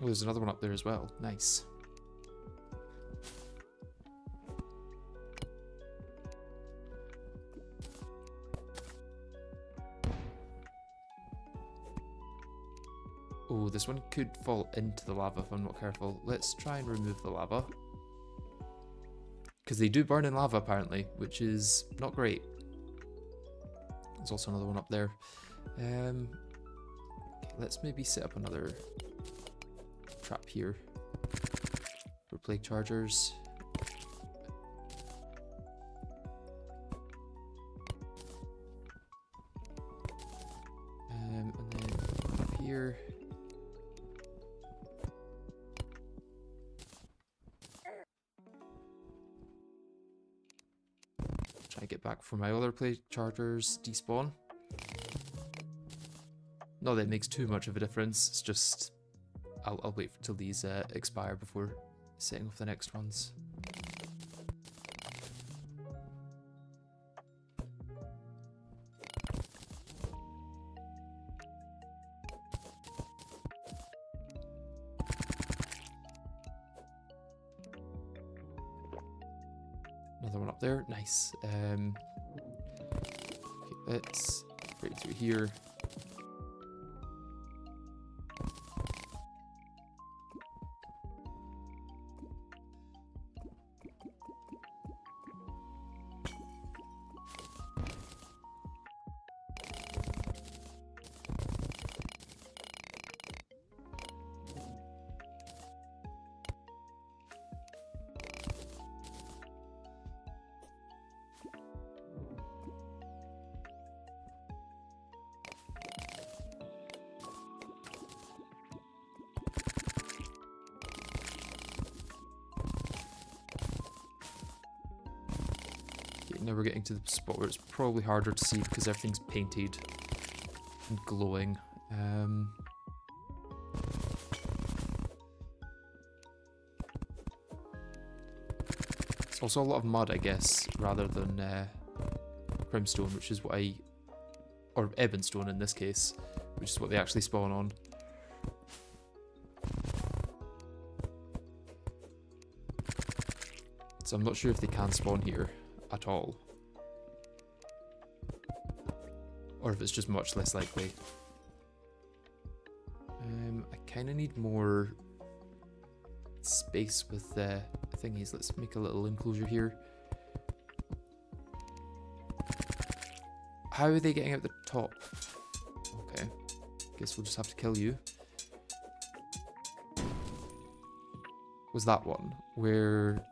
Oh, there's another one up there as well. Nice. Oh, this one could fall into the lava if I'm not careful. Let's try and remove the lava. Because they do burn in lava apparently, which is not great. There's also another one up there. Okay, let's maybe set up another trap here for plague chargers. And then up here. Try and get back for my other plague chargers despawn. Not that it makes too much of a difference, it's just I'll wait till these expire before setting off the next ones. Another one up there, nice. Okay, let's break through here. Now we're getting to the spot where it's probably harder to see because everything's painted and glowing. It's also a lot of mud, I guess, rather than brimstone, which is what or ebonstone in this case, which is what they actually spawn on. So I'm not sure if they can spawn here at all, or if it's just much less likely. I kind of need more space with the thingies. Let's make a little enclosure here. How are they getting out the top? Okay, guess we'll just have to kill you. Was that one? Where?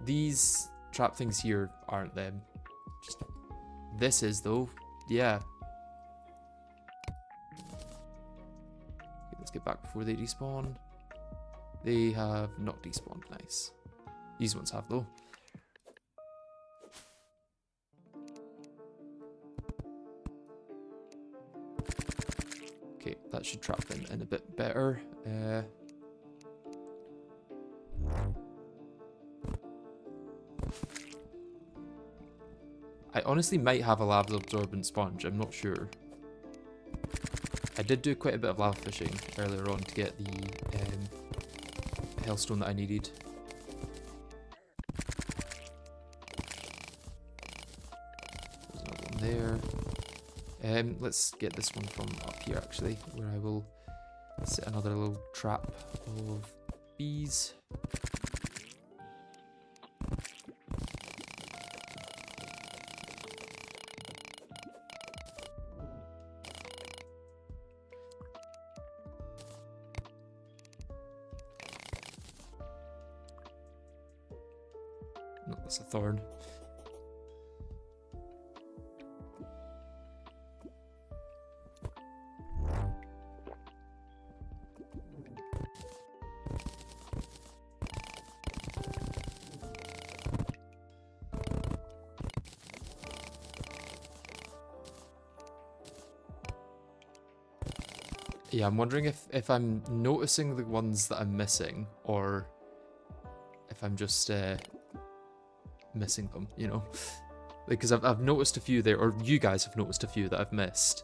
These trap things here aren't them. Just this is though. Yeah. Okay, let's get back before they despawn. They have not despawned. Nice. These ones have though. Okay, that should trap them in a bit better. I honestly might have a lava absorbent sponge, I'm not sure. I did do quite a bit of lava fishing earlier on to get the hellstone that I needed. There's another one there. Let's get this one from up here actually, where I will set another little trap of bees. No, that's a thorn. Yeah, I'm wondering if I'm noticing the ones that I'm missing, or if I'm just missing them, you know? Because I've noticed a few there, or you guys have noticed a few that I've missed.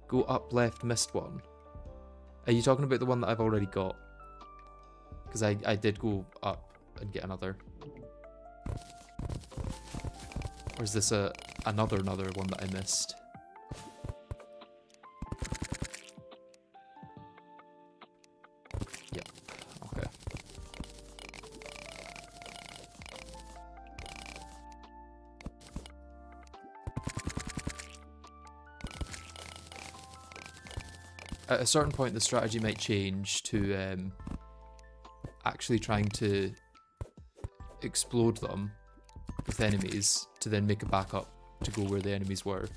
Go up left, missed one. Are you talking about the one that I've already got? Because I did go up and get another. Or is this another one that I missed? Yep, okay. At a certain point, the strategy might change to actually trying to explode them with enemies to then make a backup to go where the enemies were.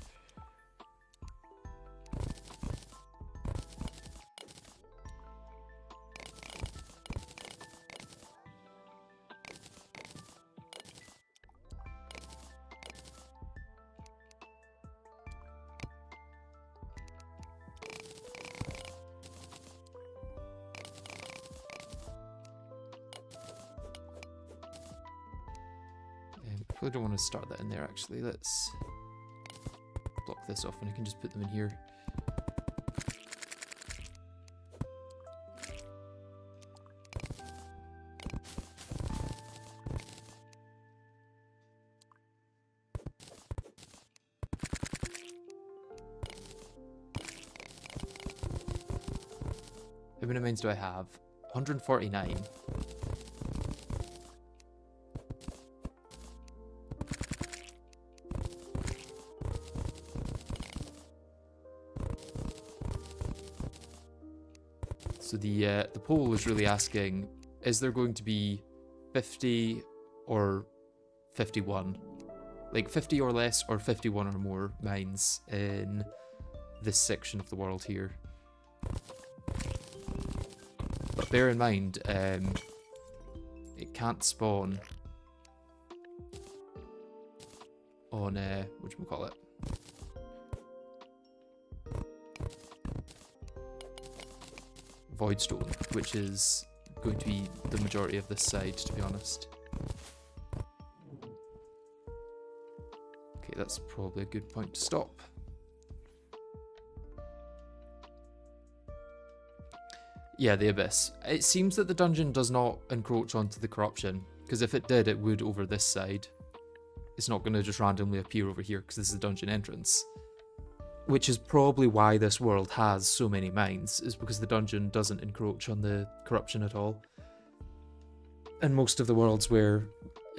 I don't want to start that in there actually. Let's block this off and I can just put them in here. How many mines do I have? 149. So the poll was really asking, is there going to be 50 or 51? Like 50 or less or 51 or more mines in this section of the world here. But bear in mind, it can't spawn on, whatchamacallit? Voidstone, which is going to be the majority of this side, to be honest. Okay, that's probably a good point to stop. Yeah, the Abyss. It seems that the dungeon does not encroach onto the corruption, because if it did, it would over this side. It's not going to just randomly appear over here, because this is the dungeon entrance. Which is probably why this world has so many mines, is because the dungeon doesn't encroach on the corruption at all. And most of the worlds where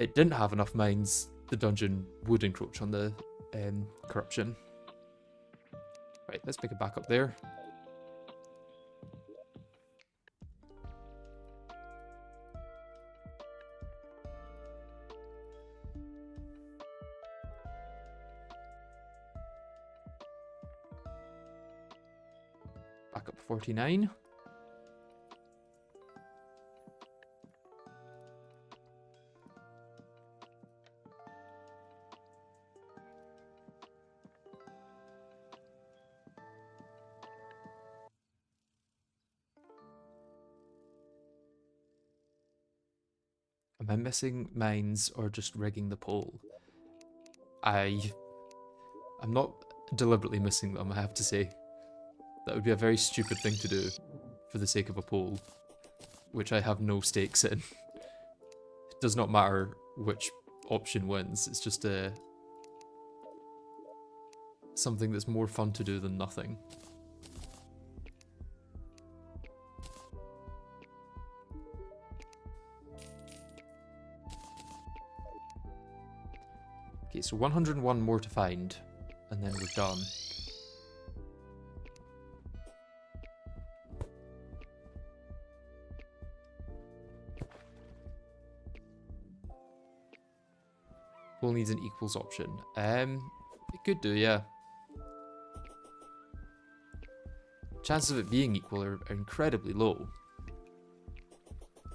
it didn't have enough mines, the dungeon would encroach on the corruption. Right, let's pick it back up there. Back up 49. Am I missing mines or just rigging the pole? I'm not deliberately missing them, I have to say. That would be a very stupid thing to do for the sake of a poll, which I have no stakes in. It does not matter which option wins, it's just something that's more fun to do than nothing. Okay, so 101 more to find, and then we're done. Pool needs an equals option. It could do, yeah. Chances of it being equal are incredibly low.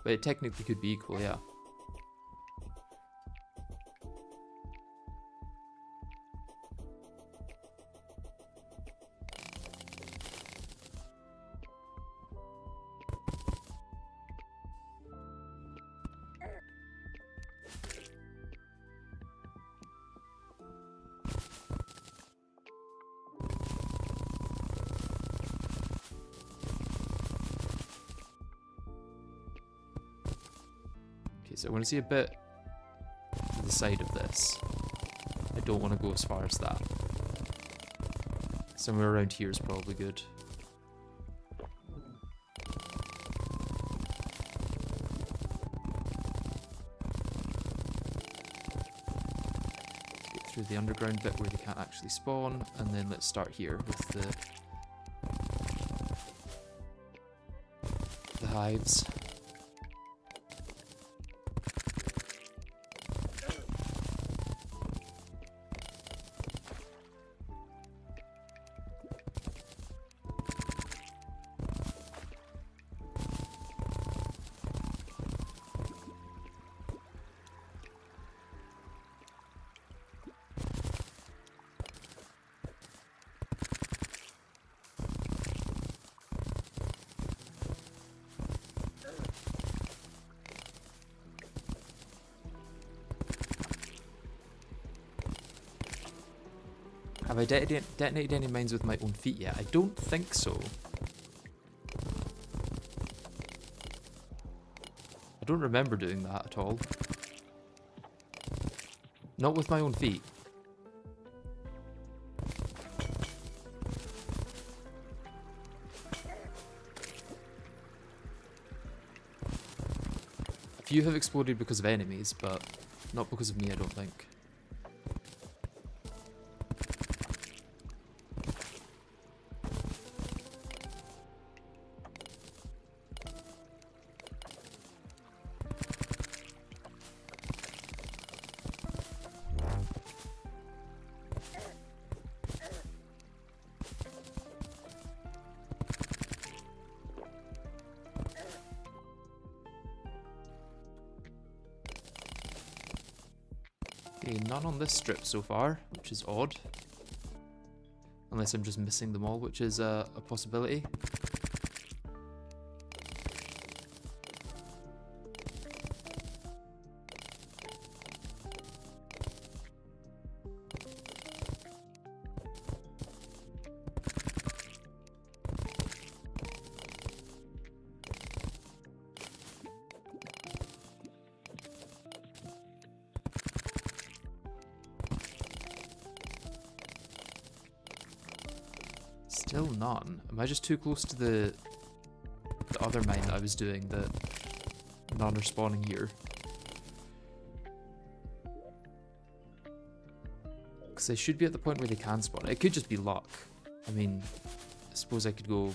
But it technically could be equal, yeah. So I want to see a bit to the side of this. I don't want to go as far as that. Somewhere around here is probably good. Get through the underground bit where they can't actually spawn, and then let's start here with the hives. Have I detonated any mines with my own feet yet? I don't think so. I don't remember doing that at all. Not with my own feet. A few have exploded because of enemies, but not because of me, I don't think. Okay, none on this strip so far, which is odd. Unless I'm just missing them all, which is a possibility. Still none. Am I just too close to the other mine that I was doing that none are spawning here? Because they should be at the point where they can spawn. It could just be luck. I mean, I suppose I could go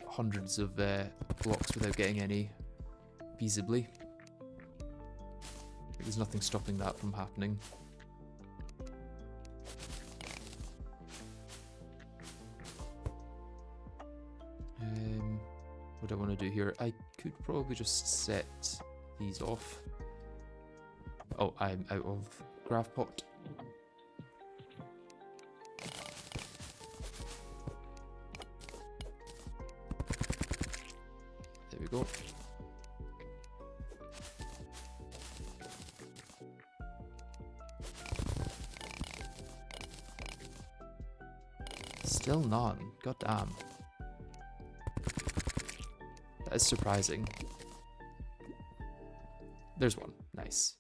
hundreds of blocks without getting any feasibly. There's nothing stopping that from happening. What do I want to do here? I could probably just set these off. Oh, I'm out of graph pot. There we go. Still none. God damn. That is surprising. There's one. Nice.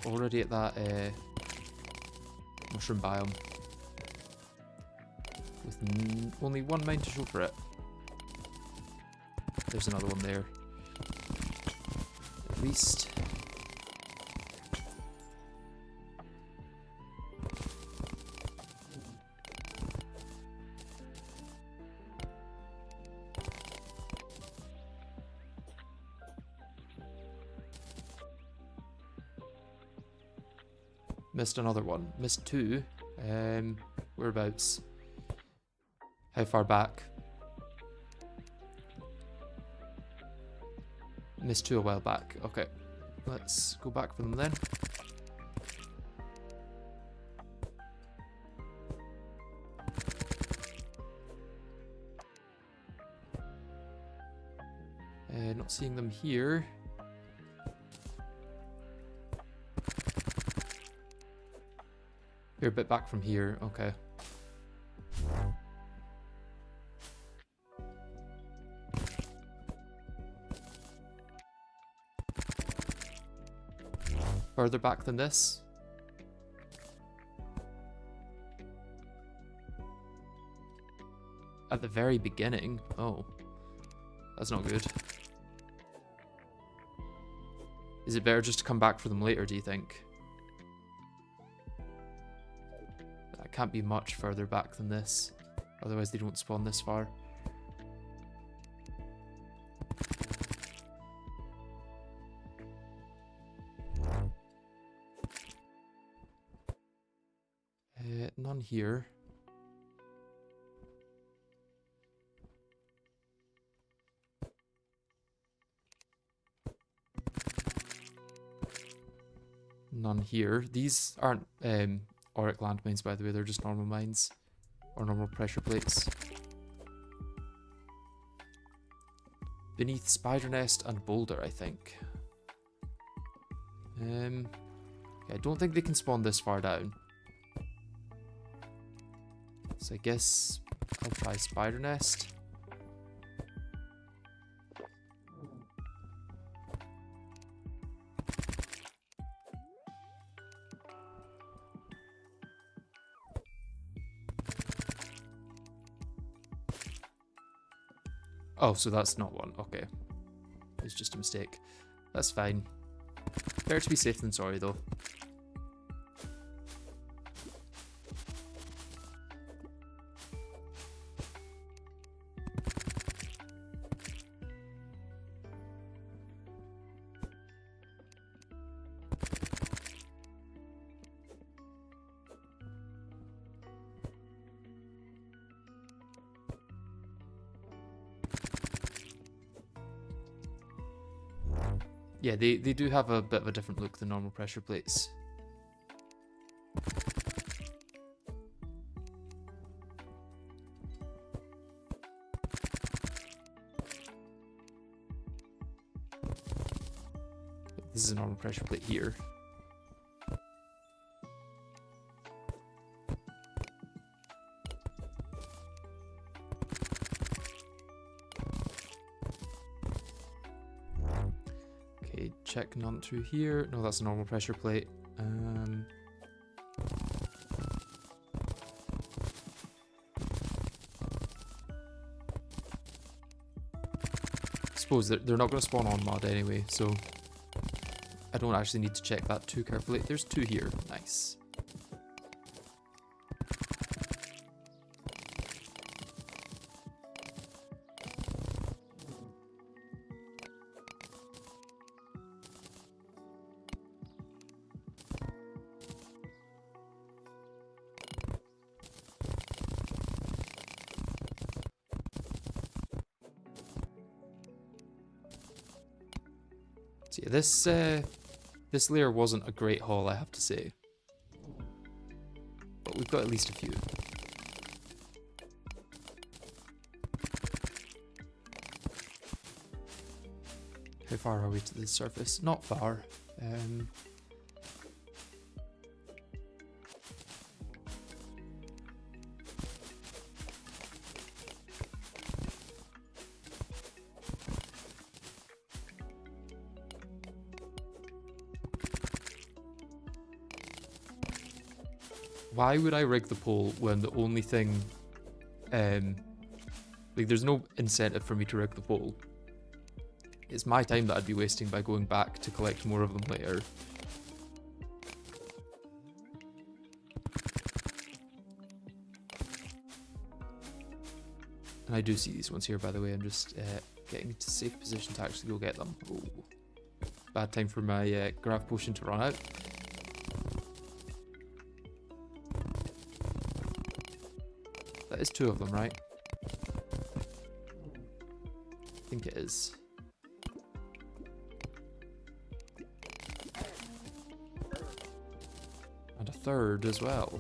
Already at that mushroom biome with only one mine to show for it. There's another one there. At least. Missed another one. Missed two. Whereabouts? How far back? Missed two a while back. Okay. Let's go back for them then. Not seeing them here. You're a bit back from here, okay. Further back than this? At the very beginning? Oh. That's not good. Is it better just to come back for them later, do you think? Can't be much further back than this, otherwise they don't spawn this far. None here. None here. These aren't auric landmines, by the way, they're just normal mines. Or normal pressure plates. Beneath Spider Nest and Boulder, I think. I don't think they can spawn this far down. So I guess I'll try Spider Nest. Oh, so that's not one. Okay. It's just a mistake. That's fine. Better to be safe than sorry, though. Yeah, they do have a bit of a different look than normal pressure plates. This is a normal pressure plate here. Check none through here. No, that's a normal pressure plate. I suppose they're not going to spawn on mod anyway, so I don't actually need to check that too carefully. There's 2 here. Nice. So yeah, this layer wasn't a great haul, I have to say, but we've got at least a few. How far are we to the surface? Not far. Why would I rig the pole when the only thing, like there's no incentive for me to rig the pole. It's my time that I'd be wasting by going back to collect more of them later. And I do see these ones here, by the way. I'm just getting into a safe position to actually go get them. Oh, bad time for my grav potion to run out. That is 2 of them, right? I think it is. And a 3rd as well.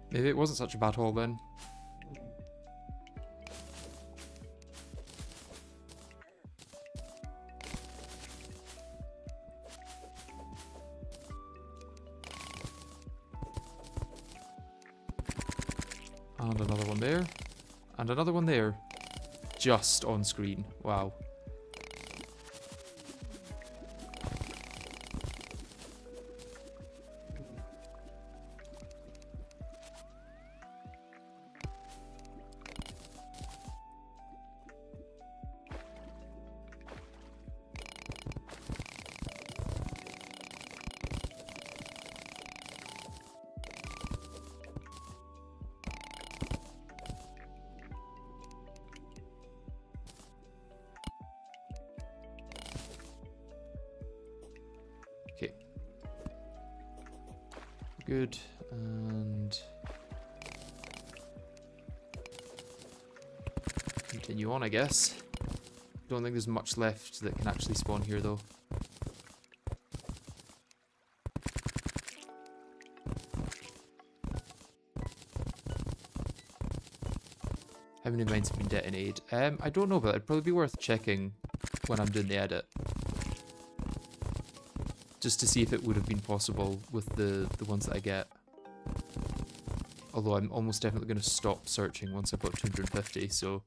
Maybe it wasn't such a bad haul then. And another one there. And another one there. Just on screen. Wow. Okay. Good, and continue on, I guess. Don't think there's much left that can actually spawn here, though. How many mines have been detonated? I don't know, but it'd probably be worth checking when I'm doing the edit. Just to see if it would have been possible with the ones that I get. Although I'm almost definitely going to stop searching once I've got 250, so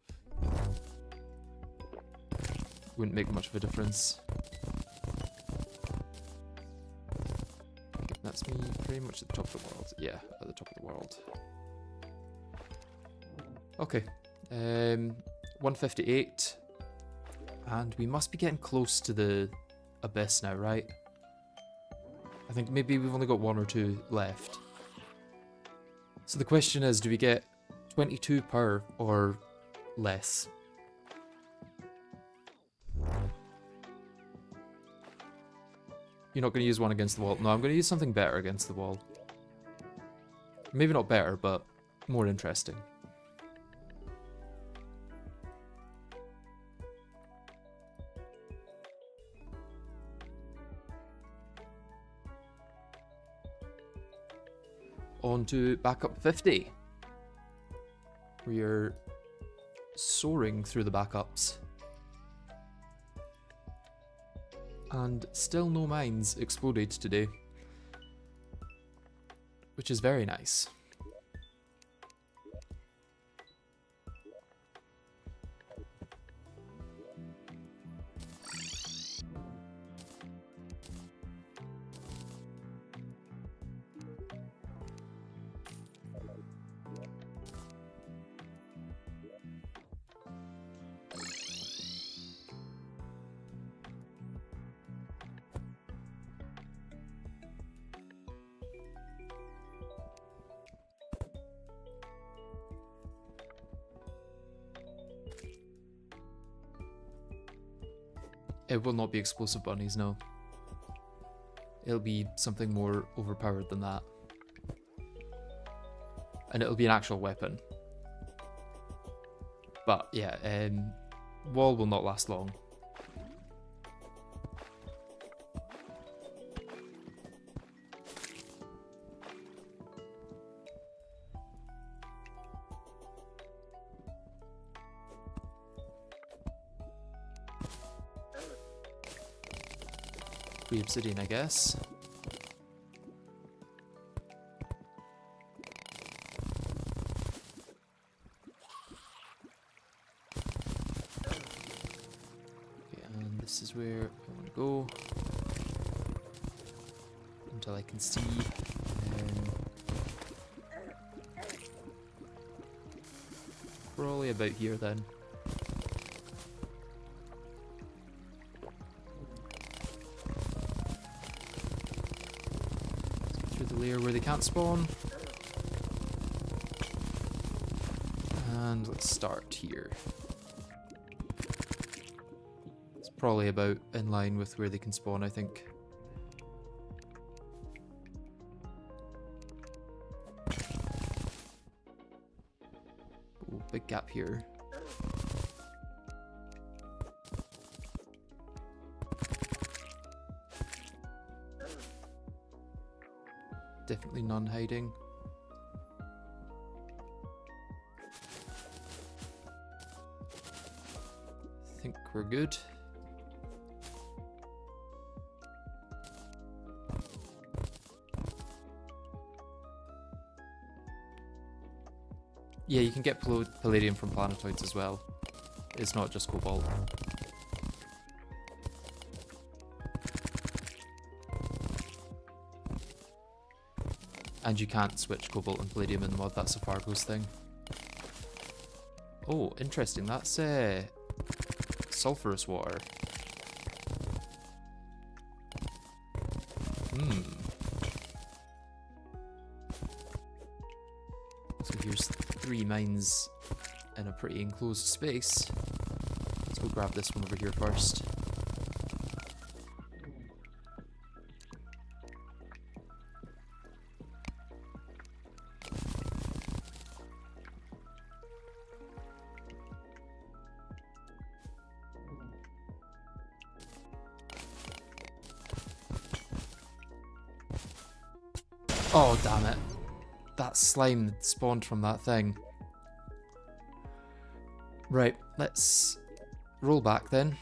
wouldn't make much of a difference. That's me pretty much at the top of the world. Yeah, at the top of the world. Okay. 158. And we must be getting close to the abyss now, right? I think maybe we've only got 1 or 2 left. So the question is, do we get 22 per or less? You're not going to use one against the wall? No, I'm going to use something better against the wall. Maybe not better, but more interesting. On to backup 50. We are soaring through the backups. And still no mines exploded today, which is very nice. It will not be explosive bunnies, no. It'll be something more overpowered than that. And it'll be an actual weapon. But yeah, wall will not last long. Free obsidian, I guess. Okay, and this is where I want to go. Until I can see. Probably about here then. Layer where they can't spawn. And let's start here. It's probably about in line with where they can spawn, I think. Ooh, big gap here. Definitely none hiding. I think we're good. Yeah, you can get palladium from planetoids as well. It's not just cobalt. And you can't switch cobalt and palladium in the mod, that's a Fargo's thing. Oh, interesting, that's sulfurous water. So here's 3 mines in a pretty enclosed space. Let's go grab this one over here first. Oh, damn it. That slime spawned from that thing. Right, let's roll back then.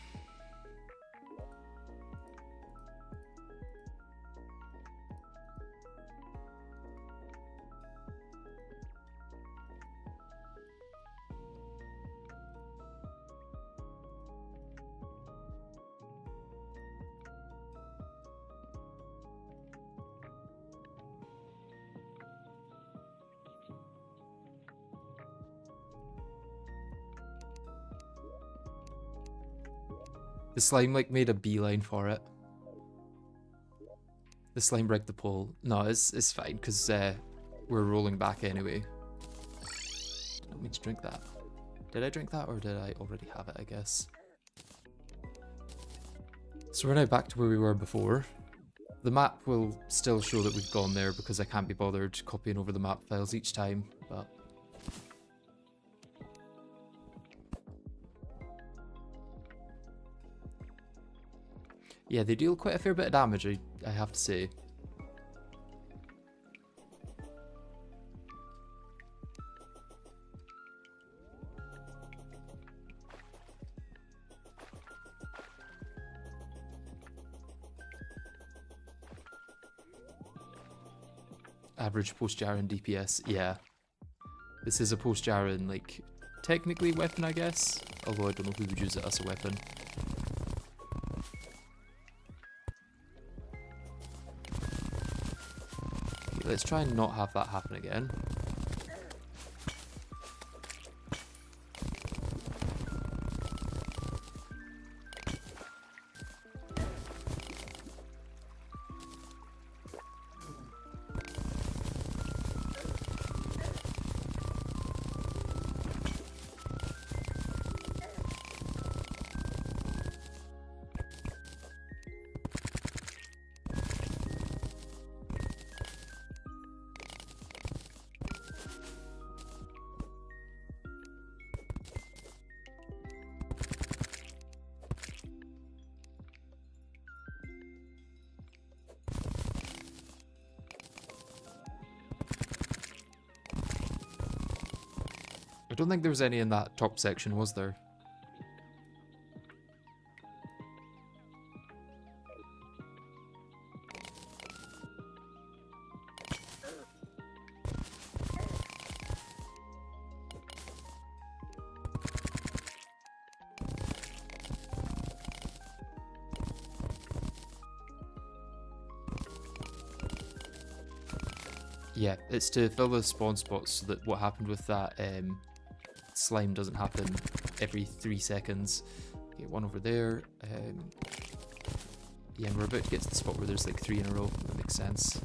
The slime like made a beeline for it. The slime break the pole. No, it's fine because we're rolling back anyway. Didn't mean to drink that. Did I drink that or did I already have it, I guess? So we're now back to where we were before. The map will still show that we've gone there because I can't be bothered copying over the map files each time, but... yeah, they deal quite a fair bit of damage, I have to say. Average post-Jaren DPS, yeah. This is a post-Jaren, like, technically weapon, I guess. Although I don't know who would use it as a weapon. Okay, let's try and not have that happen again. I don't think there was any in that top section, was there? Yeah, it's to fill the spawn spots so that what happened with that slime doesn't happen every 3 seconds. Okay, one over there. Yeah, and we're about to get to the spot where there's like 3 in a row. That makes sense.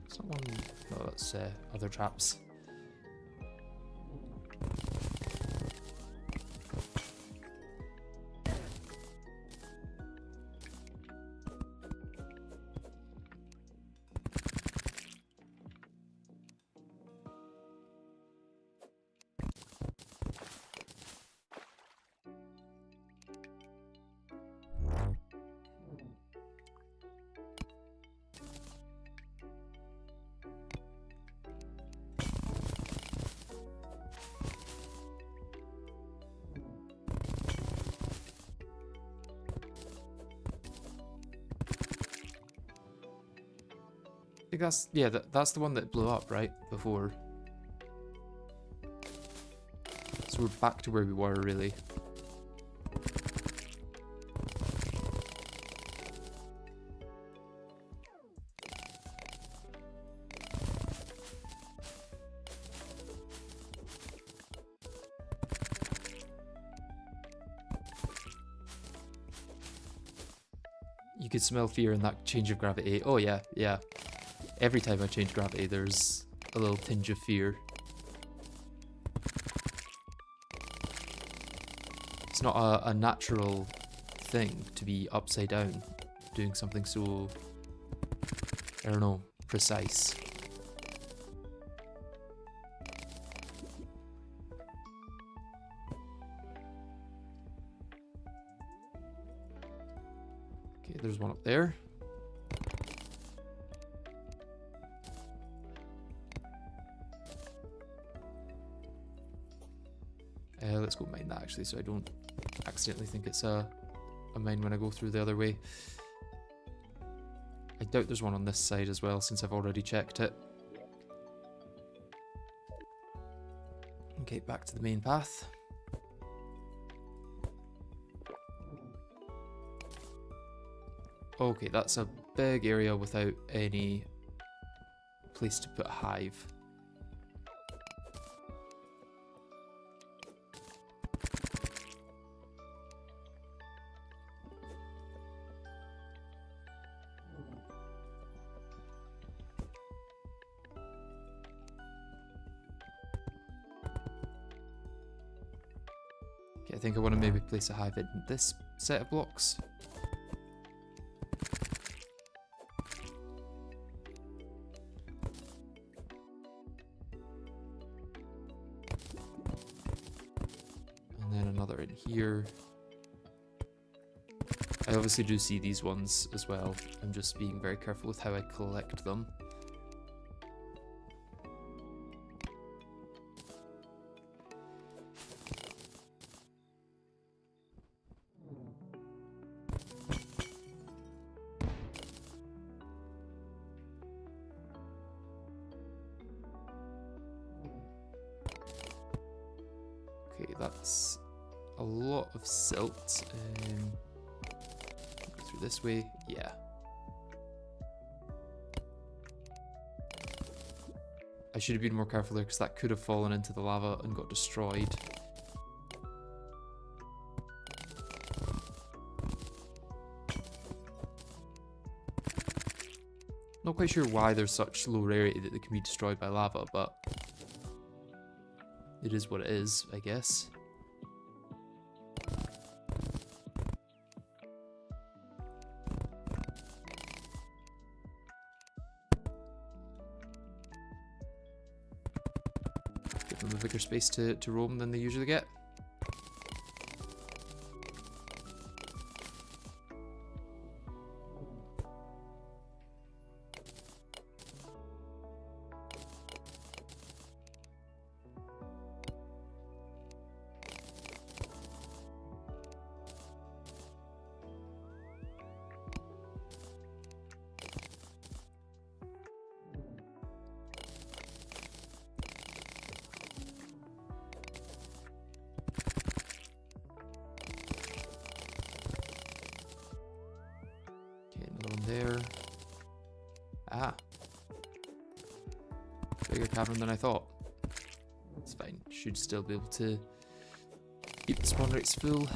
It's not one. No, that's other traps. I think that's, yeah, that's the one that blew up, right? Before. So we're back to where we were, really. You could smell fear in that change of gravity. Oh yeah, yeah. Every time I change gravity, there's a little tinge of fear. It's not a natural thing to be upside down, doing something so, I don't know, precise. Okay, there's one up there. Let's go mine that actually, so I don't accidentally think it's a mine when I go through the other way. I doubt there's one on this side as well, since I've already checked it. Okay, back to the main path. Okay, that's a big area without any place to put a hive. Okay, I think I want to maybe place a hive in this set of blocks. And then another in here. I obviously do see these ones as well. I'm just being very careful with how I collect them. Okay, that's a lot of silt. Go through this way, yeah. I should have been more careful there because that could have fallen into the lava and got destroyed. Not quite sure why there's such low rarity that they can be destroyed by lava, but it is what it is, I guess. Give them a bigger space to roam than they usually get. There. Ah. Bigger cavern than I thought. It's fine. Should still be able to keep the spawn rates full.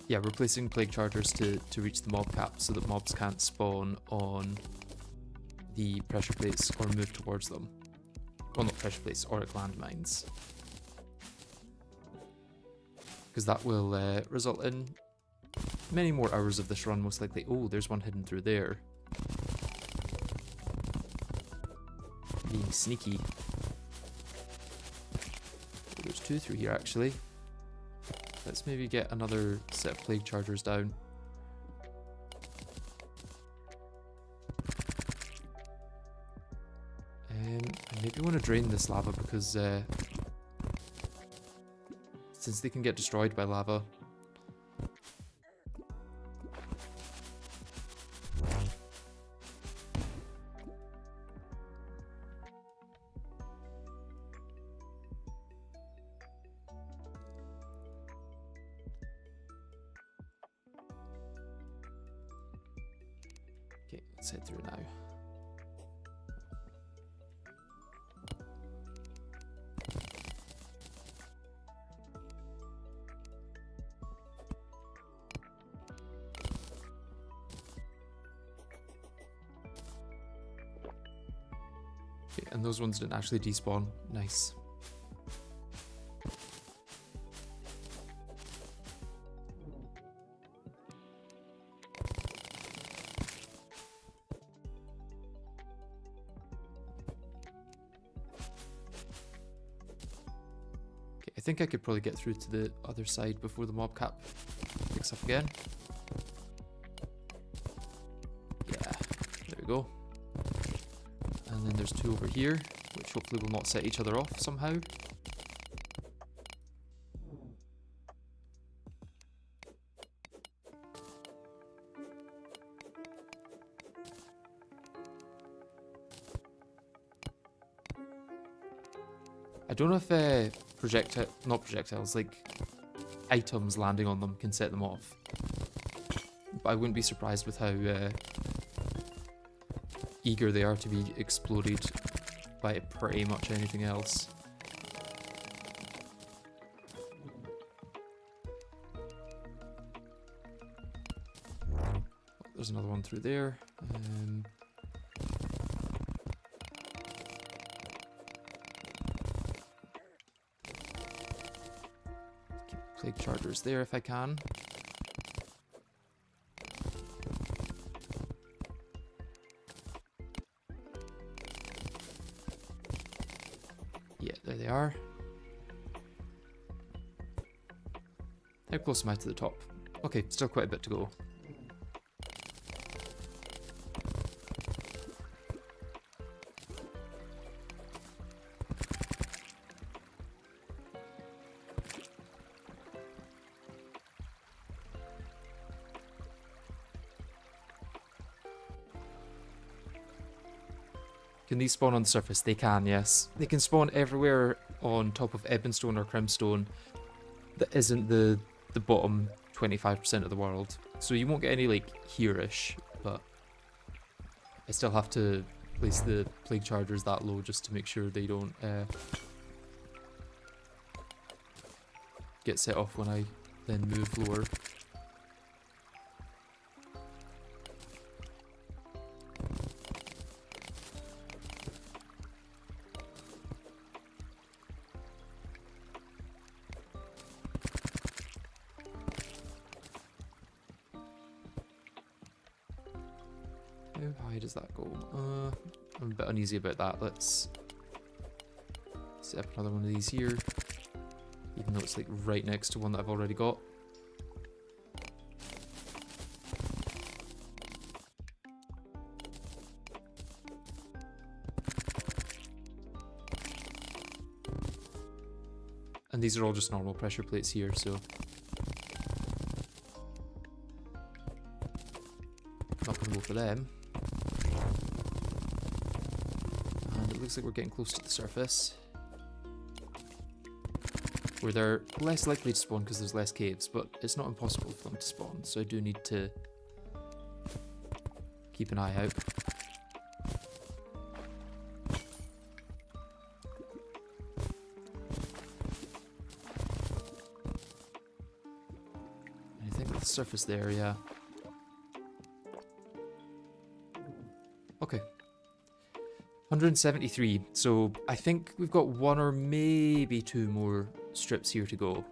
Yeah, we're placing plague chargers to reach the mob cap so that mobs can't spawn on the pressure plates or move towards them. Well, not pressure plates, or at landmines. Because that will result in many more hours of this run, most likely. Oh, there's one hidden through there. Being sneaky. Oh, there's two through here, actually. Let's maybe get another set of plague chargers down. I maybe want to drain this lava because since they can get destroyed by lava. Okay, let's head through now. Okay, and those ones didn't actually despawn. Nice. I think I could probably get through to the other side before the mob cap picks up again. Yeah, there we go. And then there's two over here, which which hopefully will not set each other off somehow. I don't know if not projectiles, like items landing on them can set them off. But I wouldn't be surprised with how eager they are to be exploded by pretty much anything else. There's another one through there. Keep plague chargers there if I can. Yeah, there they are. How close am I to the top? Okay, still quite a bit to go. Can these spawn on the surface? They can, yes. They can spawn everywhere on top of Ebonstone or Crimstone that isn't the bottom 25% of the world. So you won't get any, like, here-ish, but I still have to place the plague chargers that low just to make sure they don't get set off when I then move lower. How high does that go? I'm a bit uneasy about that. Let's set up another one of these here, even though it's like right next to one that I've already got. And these are all just normal pressure plates here, so not gonna go for them. And it looks like we're getting close to the surface, where they're less likely to spawn because there's less caves, but it's not impossible for them to spawn, so I do need to keep an eye out. And I think the surface there, yeah. Okay. 173, so I think we've got one or maybe two more strips here to go.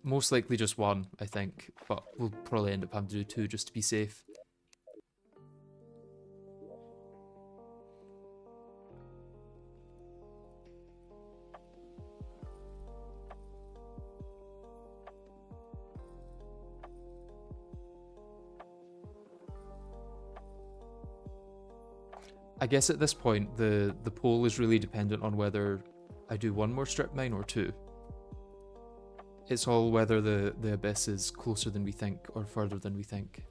Most likely just one, I think, but we'll probably end up having to do two just to be safe. I guess at this point, the poll is really dependent on whether I do one more strip mine or two. It's all whether the abyss is closer than we think or further than we think.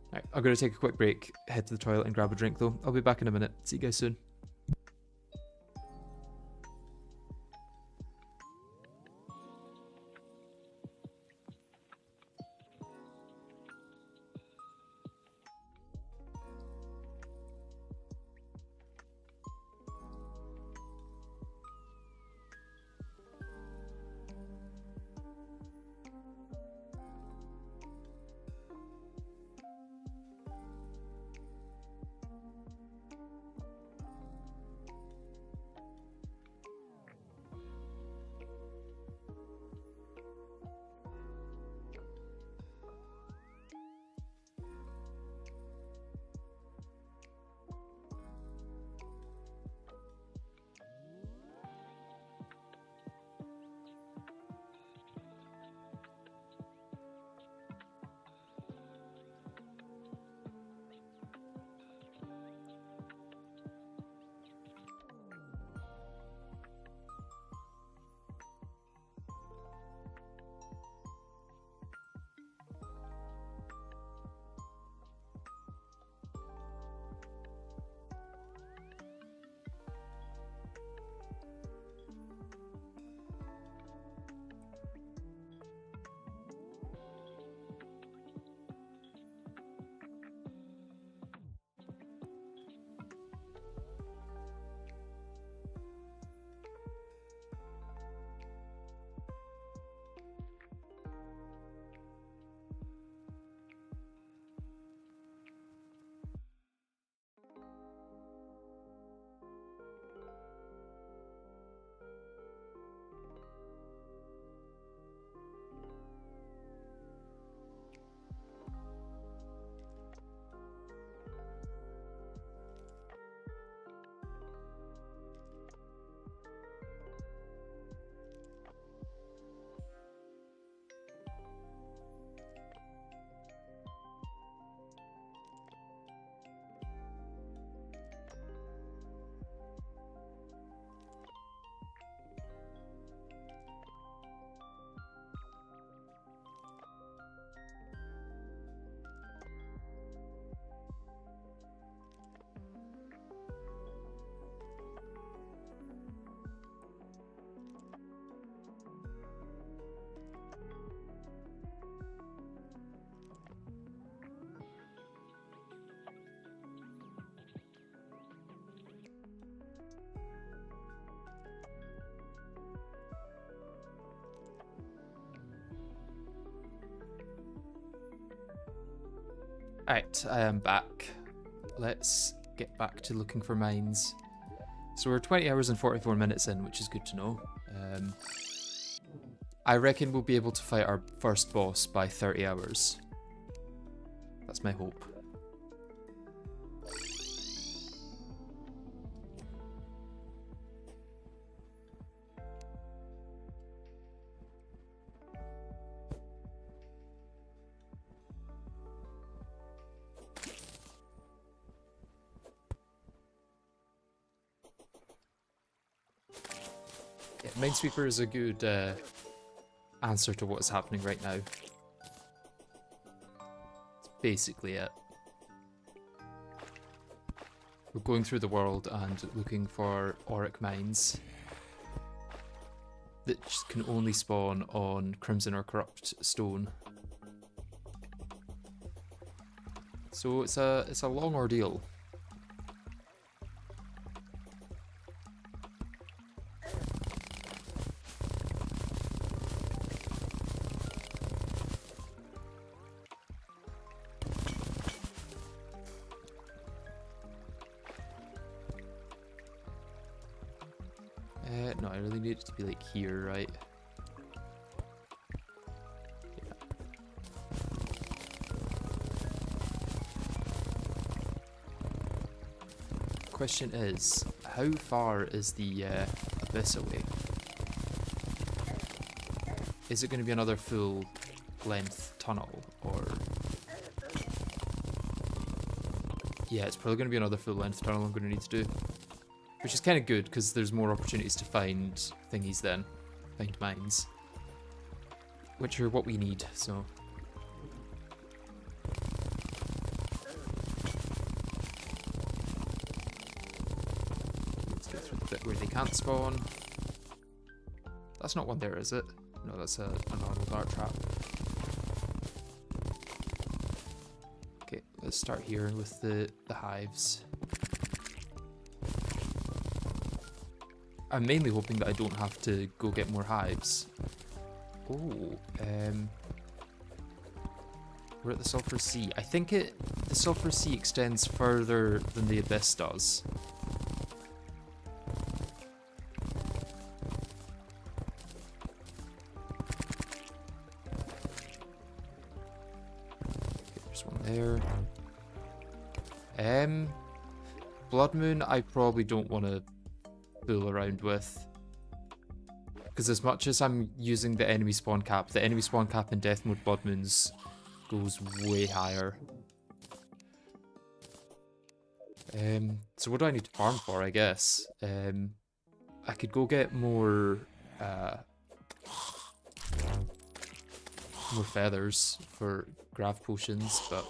Alright, I'm going to take a quick break, head to the toilet and grab a drink though. I'll be back in a minute. See you guys soon. Alright, I am back. Let's get back to looking for mines. So we're 20 hours and 44 minutes in, which is good to know. I reckon we'll be able to fight our first boss by 30 hours. That's my hope. Yeah, Minesweeper is a good answer to what's happening right now. That's basically it. We're going through the world and looking for auric mines that can only spawn on Crimson or Corrupt Stone. So it's a long ordeal. No, I really need it to be like here, right? Yeah. Question is, how far is the abyss away? Is it going to be another full length tunnel, or... Yeah, it's probably going to be another full length tunnel I'm going to need to do. Which is kind of good, because there's more opportunities to find thingies then. Find mines. Which are what we need, so... Let's get through the bit where they can't spawn. That's not one there, is it? No, that's a normal dart trap. Okay, let's start here with the hives. I'm mainly hoping that I don't have to go get more hives. Oh, we're at the Sulphur Sea. I think the Sulphur Sea extends further than the Abyss does. Okay, there's one there. Blood Moon, I probably don't want to fool around with, because as much as I'm using the enemy spawn cap in Death Mode Blood Moons goes way higher. So what do I need to farm for, I guess? I could go get more feathers for grav potions, but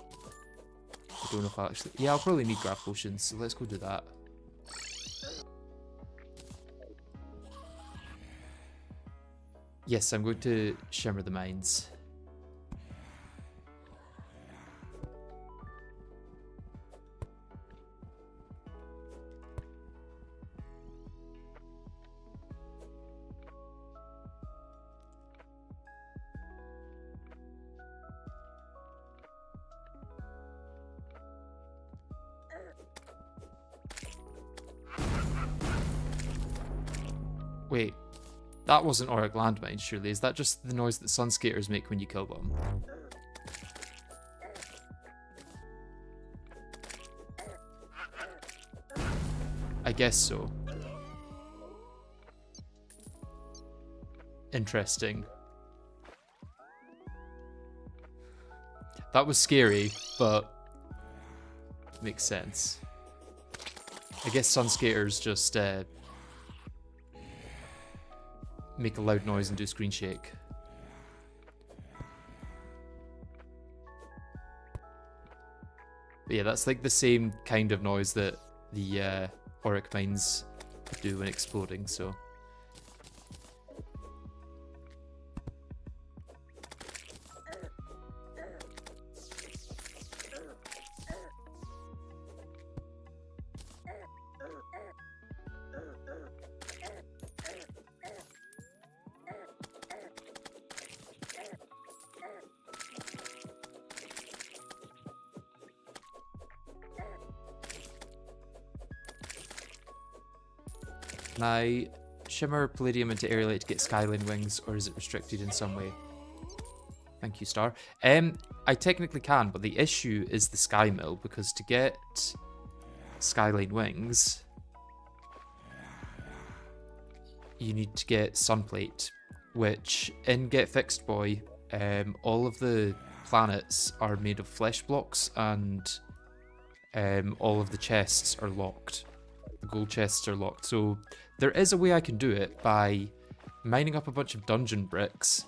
I don't know if I'll actually... Yeah, I'll probably need grav potions, so let's go do that. Yes, I'm going to shimmer the mines. Wait. That wasn't auric landmines, surely. Is that just the noise that sun skaters make when you kill them? I guess so. Interesting. That was scary, but makes sense. I guess sun skaters just make a loud noise and do screen shake. But yeah, that's like the same kind of noise that the auric mines do when exploding, so... Can I shimmer palladium into aerolite to get skyline wings, or is it restricted in some way? Thank you, Star. I technically can, but the issue is the sky mill, because to get skyline wings, you need to get sunplate, which in GetFixedBoi, all of the planets are made of flesh blocks, and all of the chests are locked. The gold chests are locked. So there is a way I can do it by mining up a bunch of dungeon bricks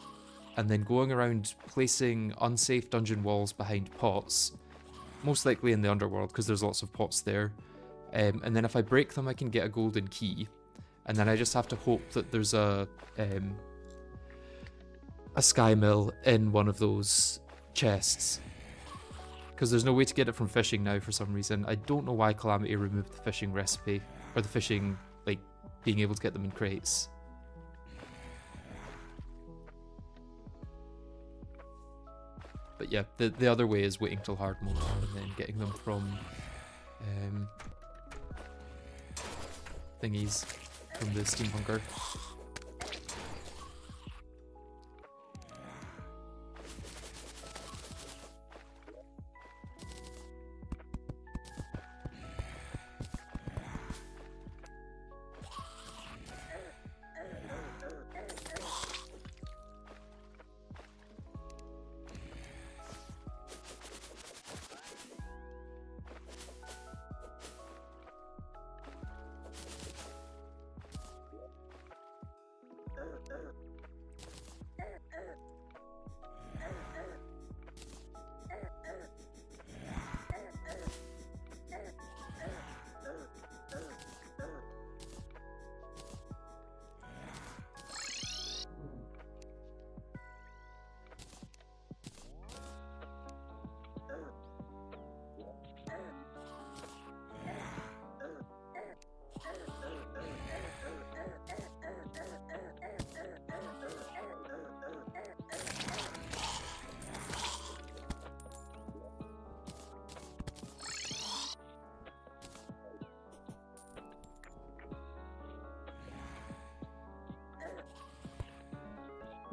and then going around placing unsafe dungeon walls behind pots, most likely in the underworld because there's lots of pots there. And then if I break them, I can get a golden key. And then I just have to hope that there's a sky mill in one of those chests. Because there's no way to get it from fishing now for some reason. I don't know why Calamity removed the fishing recipe. Or the fishing, like, being able to get them in crates. But yeah, the other way is waiting till hard mode and then getting them from thingies, from the steampunker.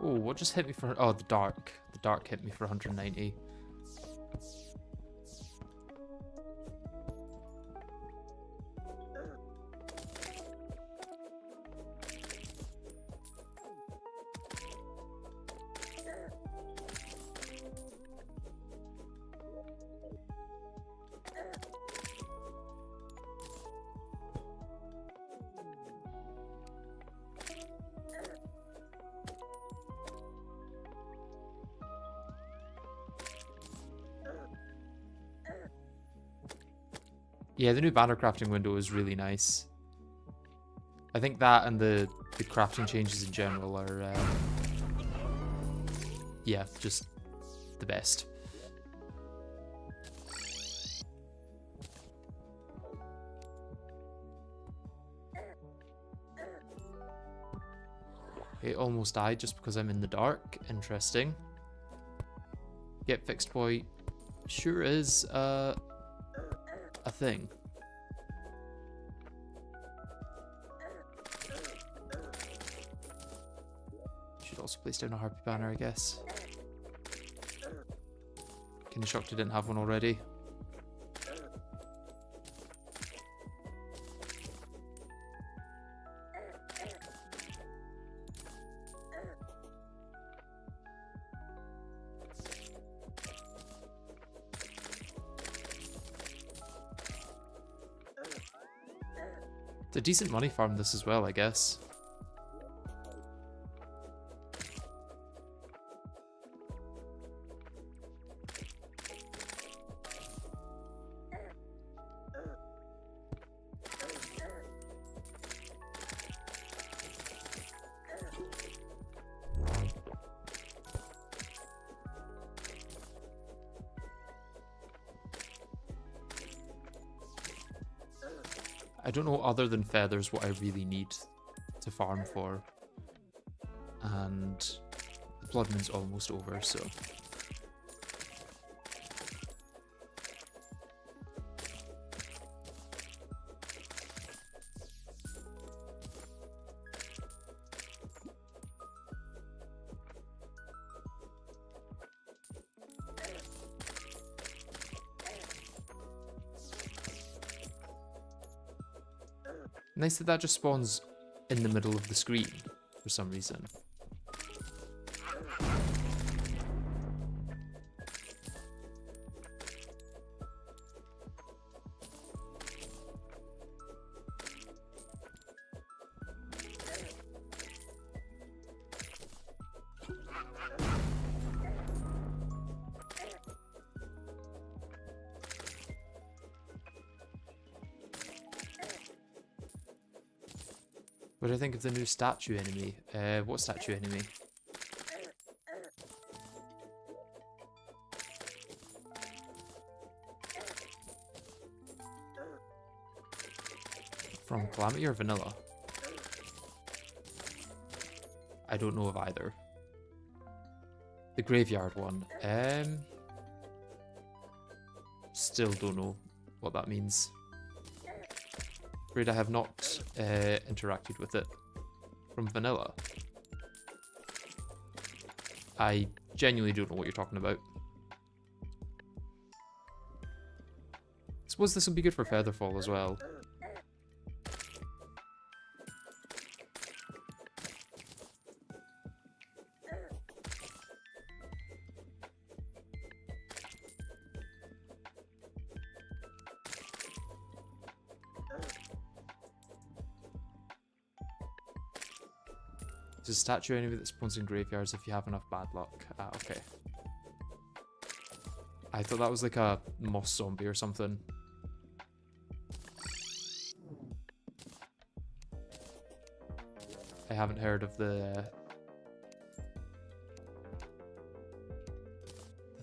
Oh, what just hit me for... Oh, the dark. The dark hit me for 190. Yeah, the new banner crafting window is really nice. I think that and the crafting changes in general are, yeah, just the best. It almost died just because I'm in the dark. Interesting. GetFixedBoi sure is, a thing. Should also place down a harpy banner, I guess. Kinda shocked I didn't have one already. It's a decent money farm this as well, I guess. I don't know, other than feathers, what I really need to farm for. And the blood moon's almost over, so... Nice that that just spawns in the middle of the screen for some reason. What do I think of the new statue enemy? What statue enemy? From Calamity or Vanilla? I don't know of either. The graveyard one. Still don't know what that means. Afraid I have not interacted with it. From Vanilla. I genuinely don't know what you're talking about. I suppose this will be good for Featherfall as well. There's a statue enemy that spawns in graveyards if you have enough bad luck. Ah, okay. I thought that was like a moss zombie or something. I haven't heard of the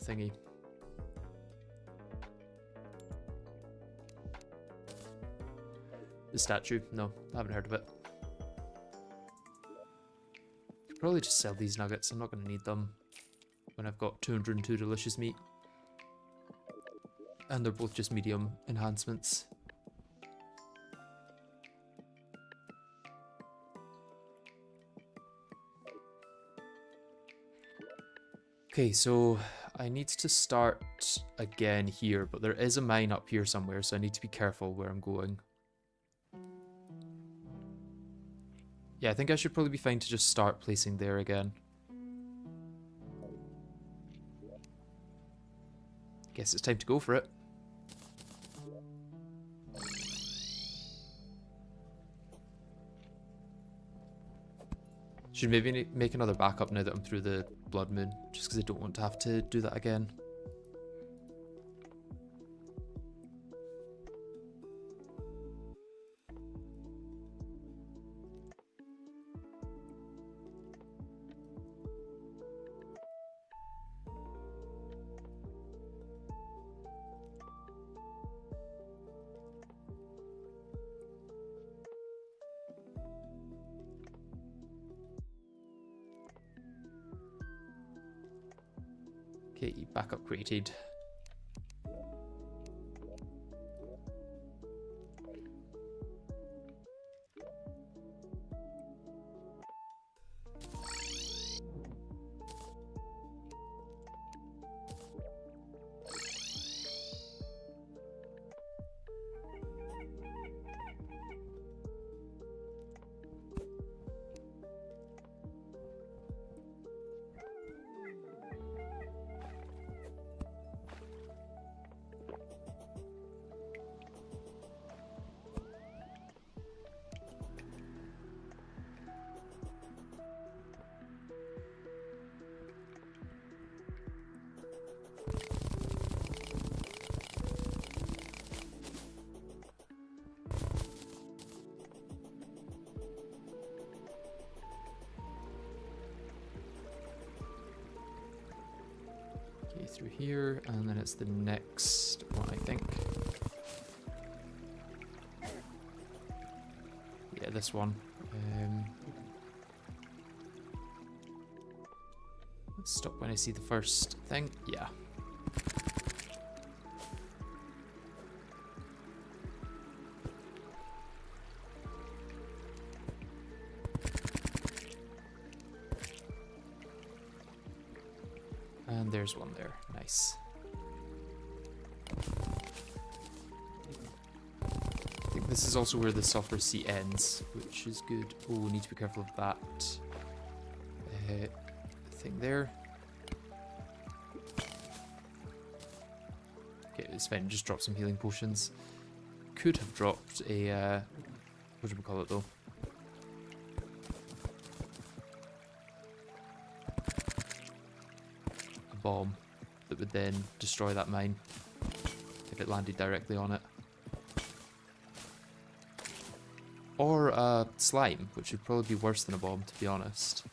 thingy. The statue? No, I haven't heard of it. Probably just sell these nuggets. I'm not going to need them when I've got 202 delicious meat. And they're both just medium enhancements. Okay, so I need to start again here, but there is a mine up here somewhere, so I need to be careful where I'm going. Yeah, I think I should probably be fine to just start placing there again. Guess it's time to go for it. Should maybe make another backup now that I'm through the Blood Moon, just because I don't want to have to do that again. Okay, backup created. Through here, and then it's the next one, I think. Yeah, this one. Let's stop when I see the first thing. Yeah. And there's one there. Nice. I think This is also where the software seat ends, which is good. Oh, we need to be careful of that thing there. Okay, it's fine. Just drop some healing potions. Could have dropped a what do we call it though? A bomb that would then destroy that mine if it landed directly on it. Or a slime, which would probably be worse than a bomb, to be honest.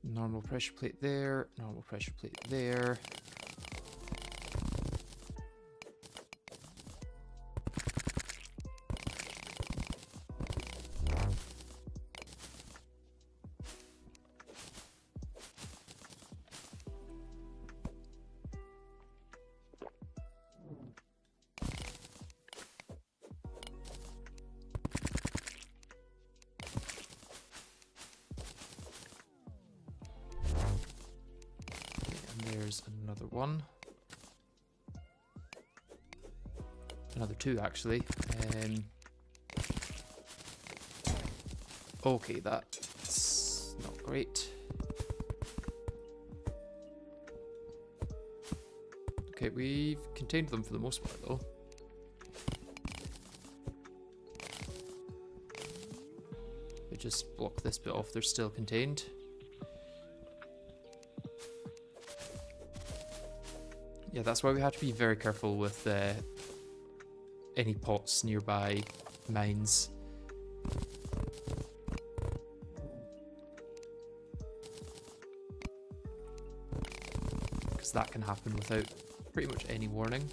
Normal pressure plate there, normal pressure plate there. There's another one. Another two, actually. Okay, that's not great. Okay, we've contained them for the most part, though. We just block this bit off, they're still contained. Yeah, that's why we have to be very careful with any pots nearby mines. Because that can happen without pretty much any warning.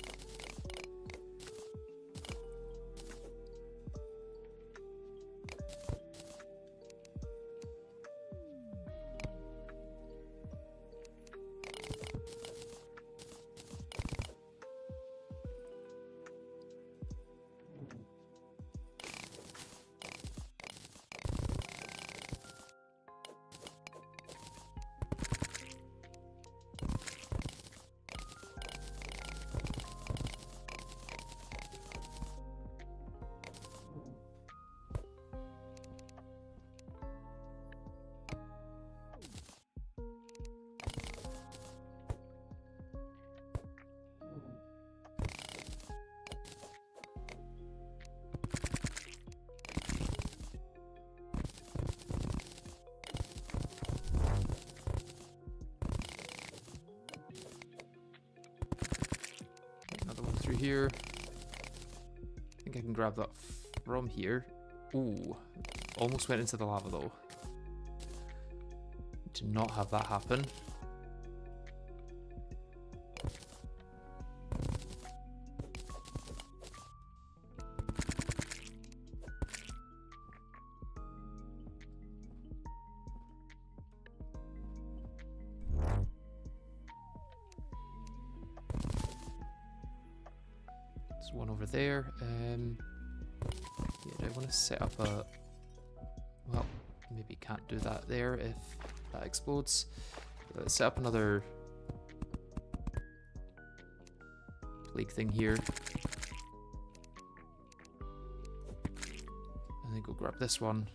Through here. I think I can grab that from here. Ooh, almost went into the lava though. Did not have that happen. One over there. Yeah, do I want to set up a... Well, maybe can't do that there if that explodes. Let's set up another plague thing here. I think we'll grab this one.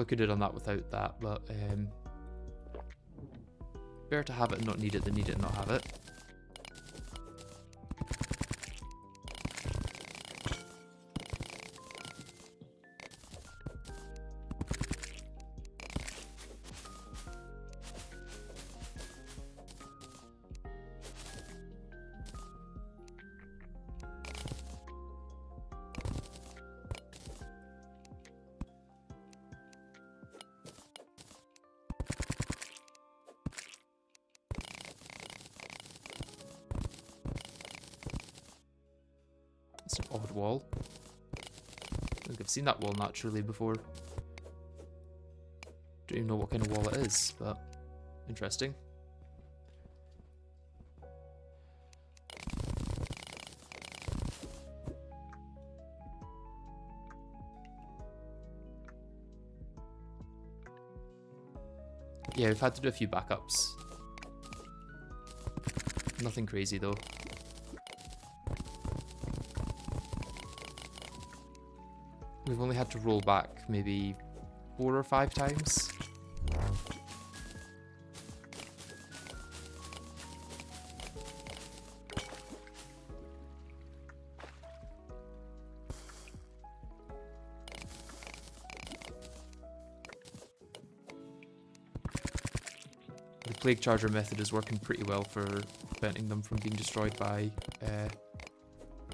Probably could have done that without that, but better to have it and not need it than need it and not have it. It's an odd wall. I think I've seen that wall naturally before. Don't even know what kind of wall it is, but interesting. Yeah, we've had to do a few backups. Nothing crazy though. We've only had to roll back maybe 4 or 5 times. The plague charger method is working pretty well for preventing them from being destroyed by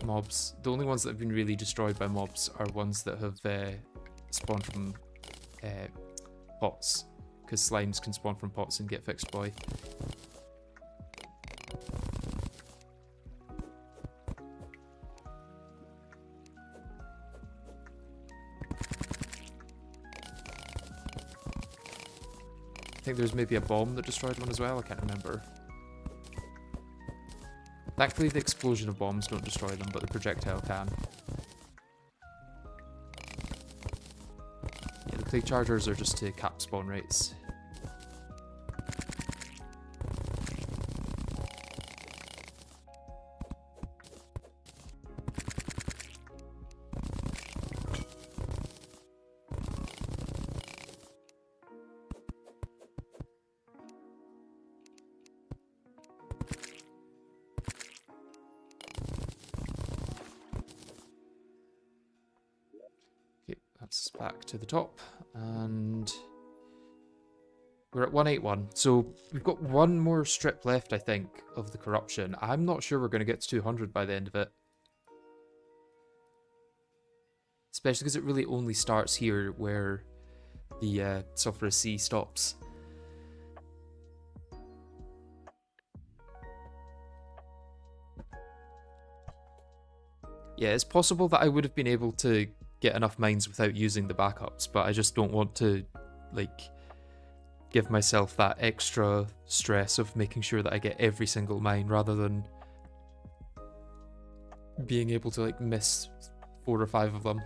mobs. The only ones that have been really destroyed by mobs are ones that have spawned from pots, because slimes can spawn from pots and GetFixedBoi. I think there's maybe a bomb that destroyed one as well, I can't remember. Thankfully the explosion of bombs don't destroy them, but the projectile can. Yeah, the plague chargers are just to cap spawn rates. That's back to the top, and we're at 181. So we've got one more strip left, I think, of the corruption. I'm not sure we're going to get to 200 by the end of it. Especially because it really only starts here where the sulfurous sea stops. Yeah, it's possible that I would have been able to get enough mines without using the backups, but I just don't want to, like, give myself that extra stress of making sure that I get every single mine rather than being able to, like, miss 4 or 5 of them.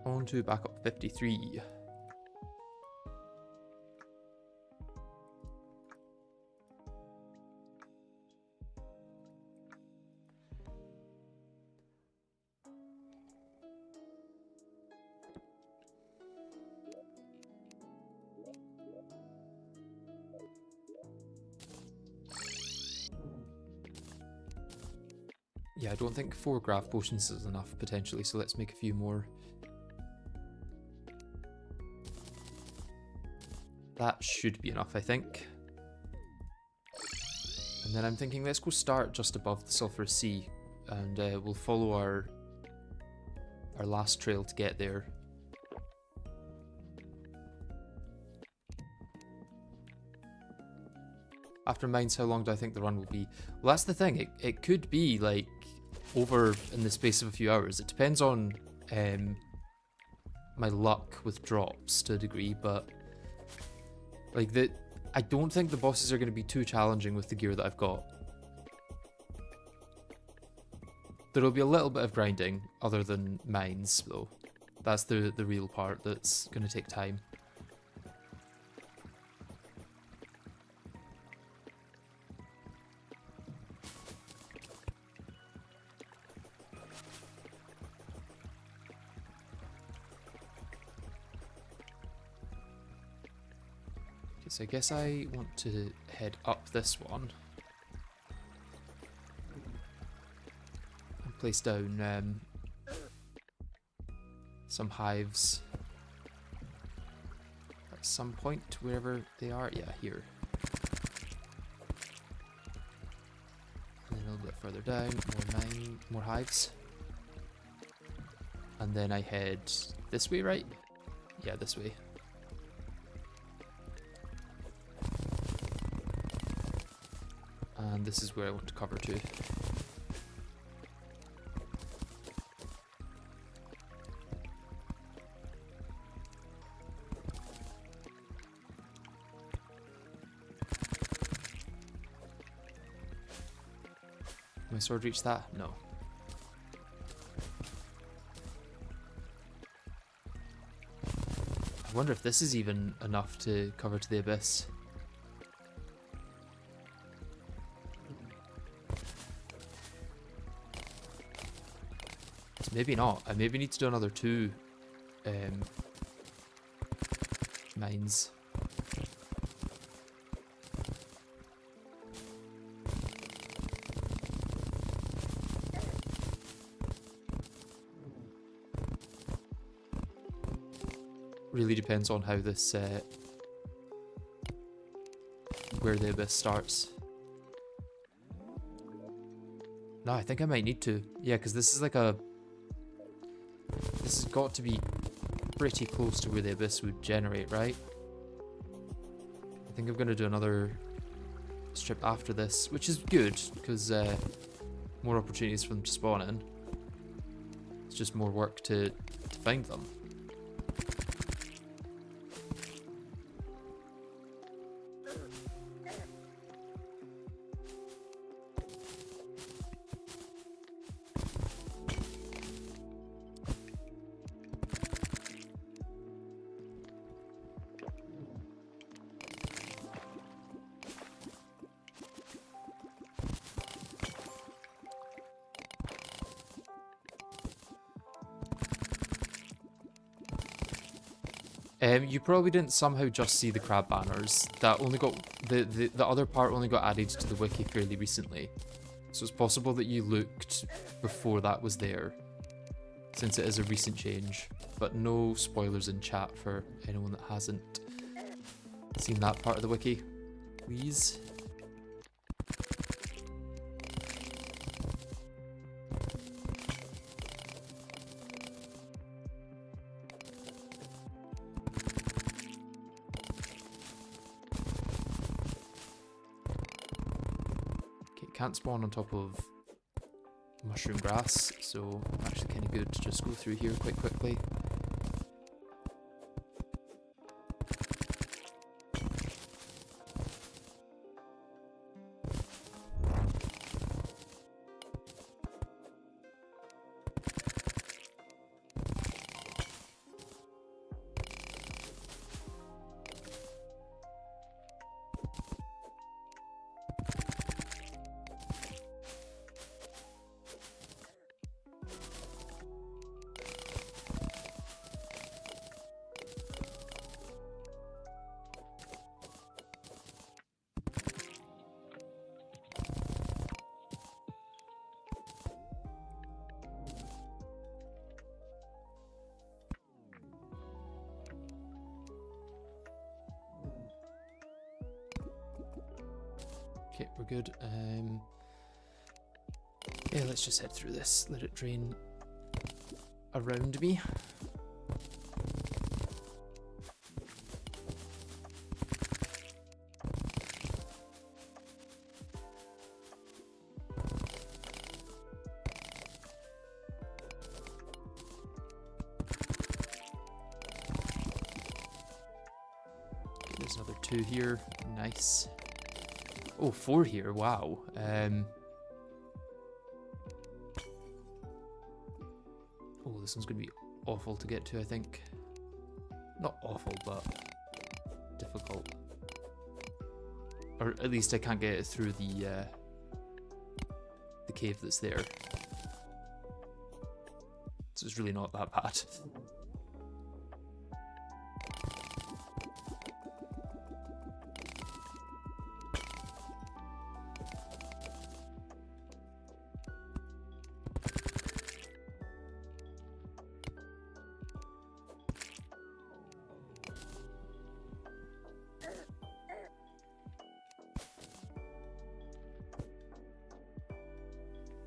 On to backup 53. Yeah, I don't think 4 grav potions is enough potentially, so let's make a few more. That should be enough, I think. And then I'm thinking, let's go start just above the sulfurous sea, and we'll follow our last trail to get there. After mines, how long do I think the run will be? Well, that's the thing. It could be like over in the space of a few hours. It depends on my luck with drops to a degree, but like I don't think the bosses are going to be too challenging with the gear that I've got. There'll be a little bit of grinding, other than mines, though. That's the real part that's going to take time. Okay, so I guess I want to head up this one. Place down some hives at some point, wherever they are. Yeah, here. And then a little bit further down, more hives. And then I head this way, right? Yeah, this way. And this is where I want to cover to. My sword reach that? No. I wonder if this is even enough to cover to the abyss. So maybe not. I maybe need to do another 2 mines. Really depends on how this where the abyss starts. No, I think I might need to. Yeah, because this is like a... This has got to be pretty close to where the abyss would generate, right? I think I'm going to do another strip after this, which is good, because more opportunities for them to spawn in. It's just more work to find them. You probably didn't somehow just see the crab banners. That only got the other part only got added to the wiki fairly recently, so it's possible that you looked before that was there, since it is a recent change. But no spoilers in chat for anyone that hasn't seen that part of the wiki, please. Can't spawn on top of mushroom grass, so actually kind of good to just go through here quite quickly. Okay, we're good. Yeah, let's just head through this. Let it drain around me. Okay, there's another 2 here. Nice. Oh, 4 here. Wow. Oh, this one's going to be awful to get to, I think. Not awful, but difficult. Or at least I can't get it through the cave that's there. So it's really not that bad.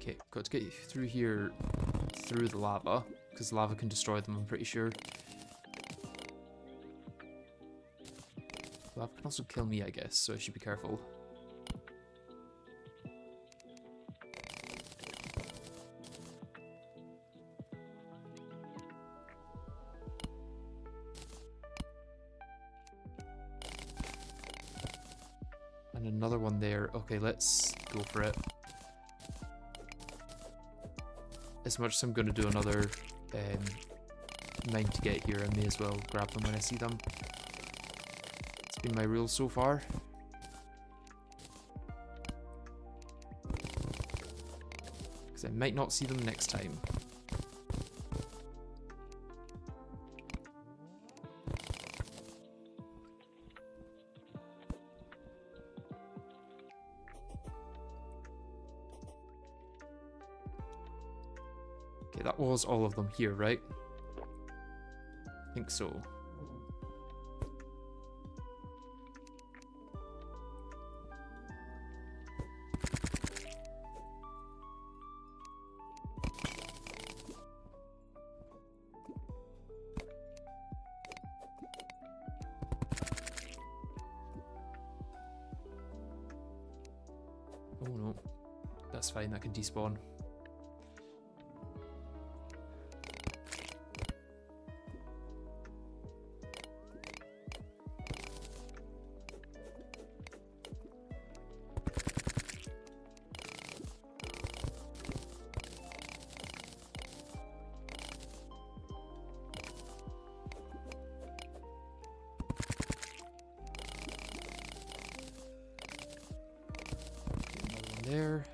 Okay, got to get through here through the lava, because lava can destroy them, I'm pretty sure. Lava can also kill me, I guess, so I should be careful. And another one there. Okay, let's go for it. As much as I'm going to do another mine to get here, I may as well grab them when I see them. It's been my rule so far. Because I might not see them next time. Okay, that was all of them here, right? I think so. Oh no, that's fine, that can despawn. There.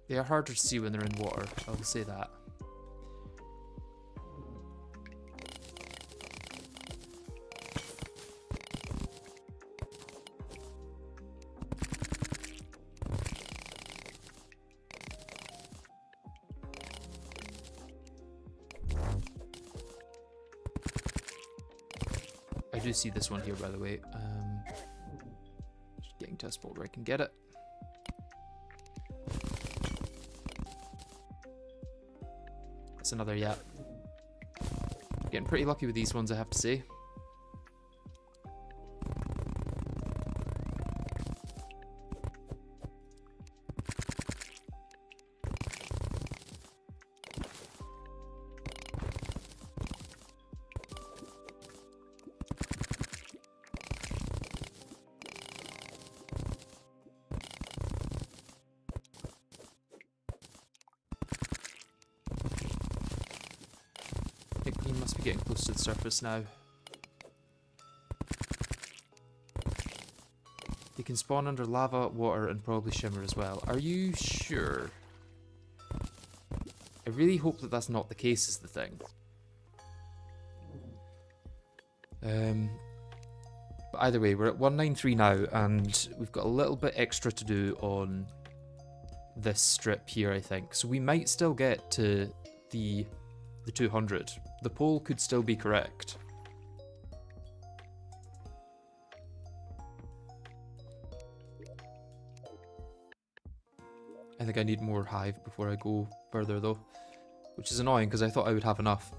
They are harder to see when they're in water, I will say that. I do see this one here, by the way. Just getting to a spot where I can get it. That's another yap. Getting pretty lucky with these ones, I have to say. I think we must be getting close to the surface now. They can spawn under lava, water, and probably shimmer as well. Are you sure? I really hope that that's not the case, is the thing. But either way, we're at 193 now, and we've got a little bit extra to do on this strip here, I think. So we might still get to the 200. The poll could still be correct. I think I need more hive before I go further though, which is annoying because I thought I would have enough.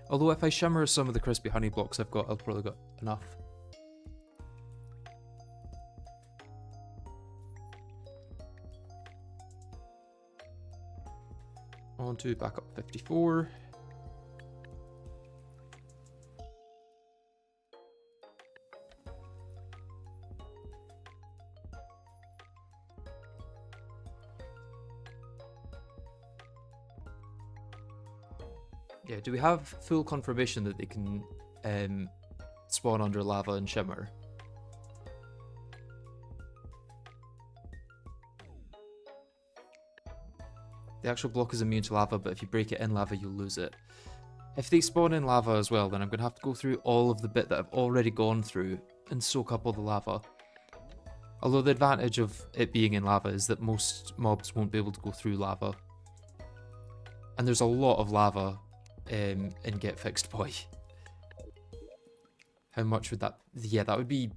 Although if I shimmer some of the crispy honey blocks I've got, I'll probably got enough. On to backup 54. Yeah, do we have full confirmation that they can spawn under lava and Shimmer? The actual block is immune to lava, but if you break it in lava, you'll lose it. If they spawn in lava as well, then I'm going to have to go through all of the bit that I've already gone through and soak up all the lava. Although the advantage of it being in lava is that most mobs won't be able to go through lava. And there's a lot of lava in GetFixedBoi. How much would that... Yeah, that would be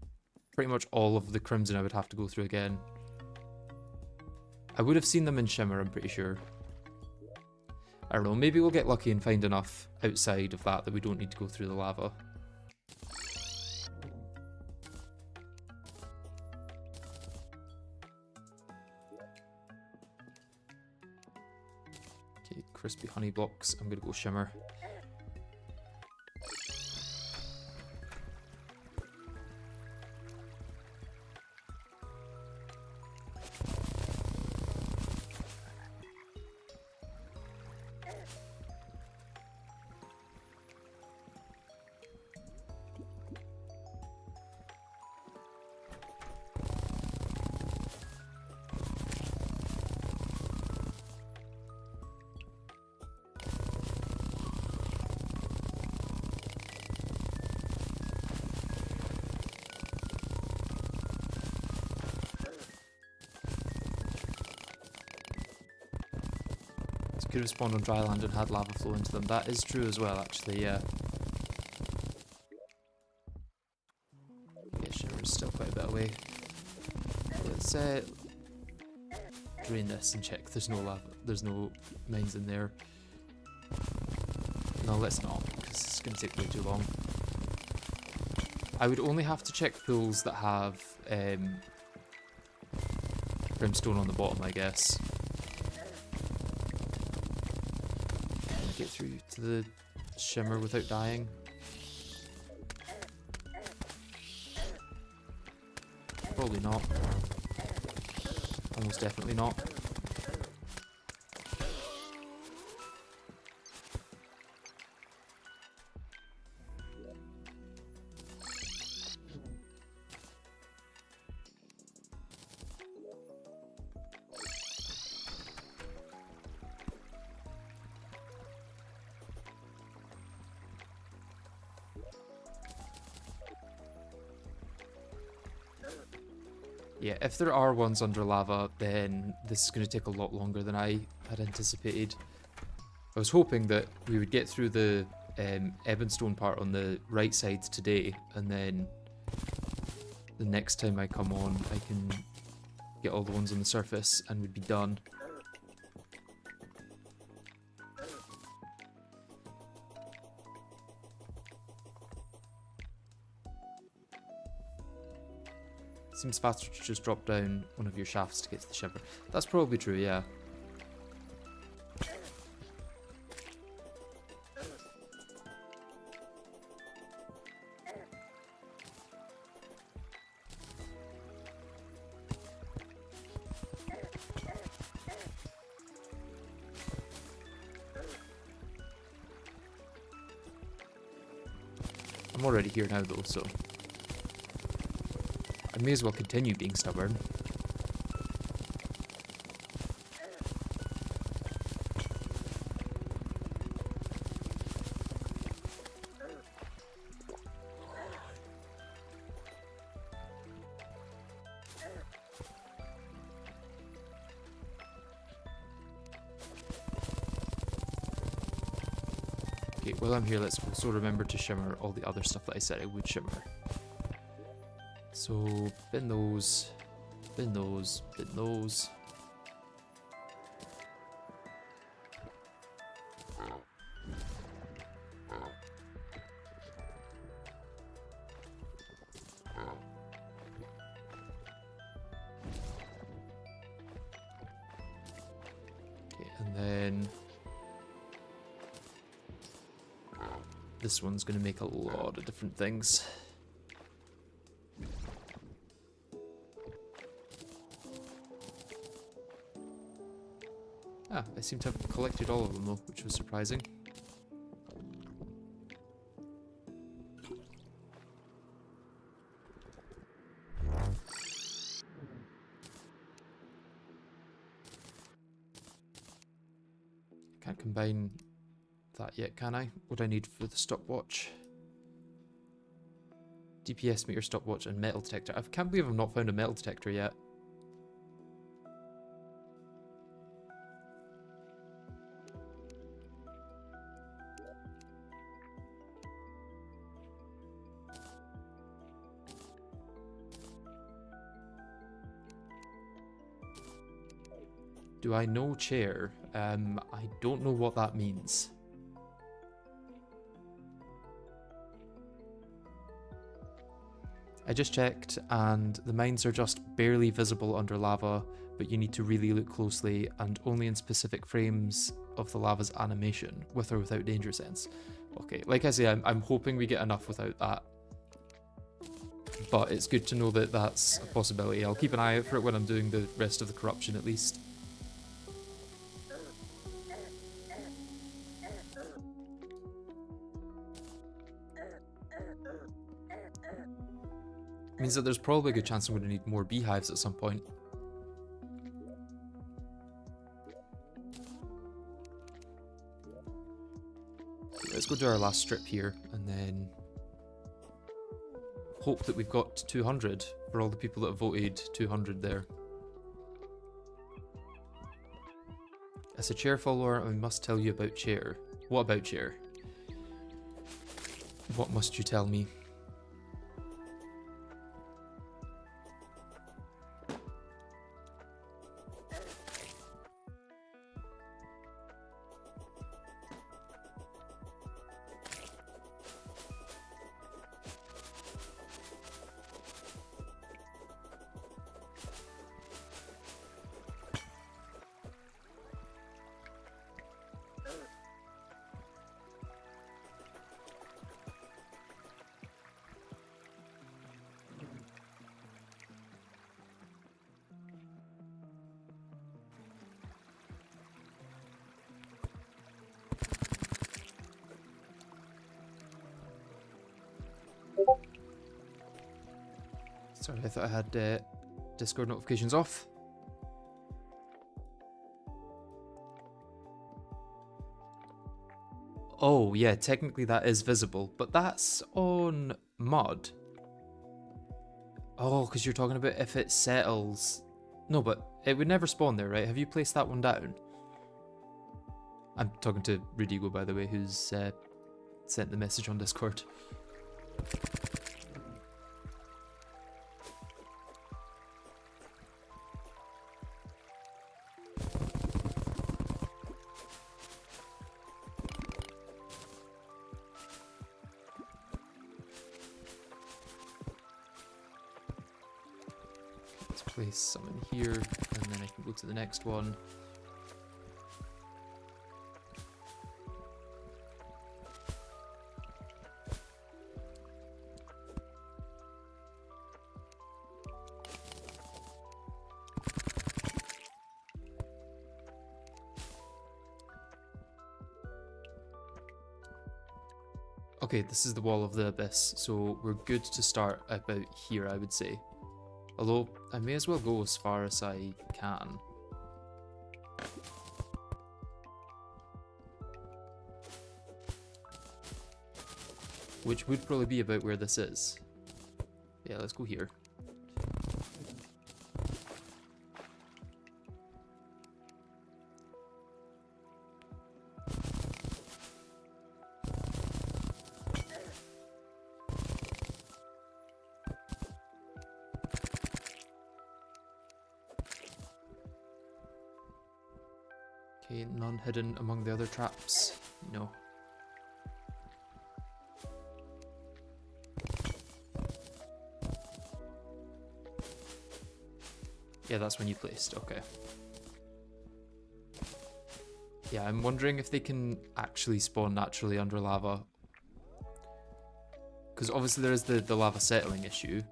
pretty much all of the crimson I would have to go through again. I would have seen them in Shimmer, I'm pretty sure. I don't know, maybe we'll get lucky and find enough outside of that we don't need to go through the lava. Okay, crispy honey blocks. I'm gonna go Shimmer. Could have spawned on dry land and had lava flow into them. That is true as well, actually, yeah. Yeah, Shimmer's still quite a bit away. Let's drain this and check there's no lava, there's no mines in there. No, let's not, because it's going to take way too long. I would only have to check pools that have brimstone on the bottom, I guess. Get through to the Shimmer without dying. Probably not. Almost definitely not. Yeah, if there are ones under lava, then this is going to take a lot longer than I had anticipated. I was hoping that we would get through the Ebonstone part on the right side today, and then the next time I come on, I can get all the ones on the surface and we'd be done. Seems faster to just drop down one of your shafts to get to the Shimmer. That's probably true, yeah. I'm already here now though, so I may as well continue being stubborn. Okay, while I'm here, let's also remember to shimmer all the other stuff that I said I would shimmer. So, bin those, bin those, bin those. Okay, and then this one's going to make a lot of different things. Ah, I seem to have collected all of them though, which was surprising. Can't combine that yet, can I? What do I need for the stopwatch? DPS meter, stopwatch, and metal detector. I can't believe I've not found a metal detector yet. Do I know chair? I don't know what that means. I just checked and the mines are just barely visible under lava, but you need to really look closely and only in specific frames of the lava's animation, with or without danger sense. Okay, like I say, I'm hoping we get enough without that. But it's good to know that that's a possibility. I'll keep an eye out for it when I'm doing the rest of the corruption at least. Means that there's probably a good chance I'm going to need more beehives at some point. Let's go do our last strip here and then hope that we've got 200 for all the people that have voted 200 there. As a chair follower, I must tell you about chair. What about chair? What must you tell me? Sorry, I thought I had Discord notifications off. Oh, yeah, technically that is visible, but that's on Mod. Oh, because you're talking about if it settles. No, but it would never spawn there, right? Have you placed that one down? I'm talking to Rudigo, by the way, who's sent the message on Discord. Place some in here, and then I can go to the next one. Okay, this is the wall of the abyss, so we're good to start about here, I would say. Although, I may as well go as far as I can. Which would probably be about where this is. Yeah, let's go here. Okay, none hidden among the other traps. No. Yeah, that's when you placed, okay. Yeah, I'm wondering if they can actually spawn naturally under lava, Because obviously there is the lava settling issue.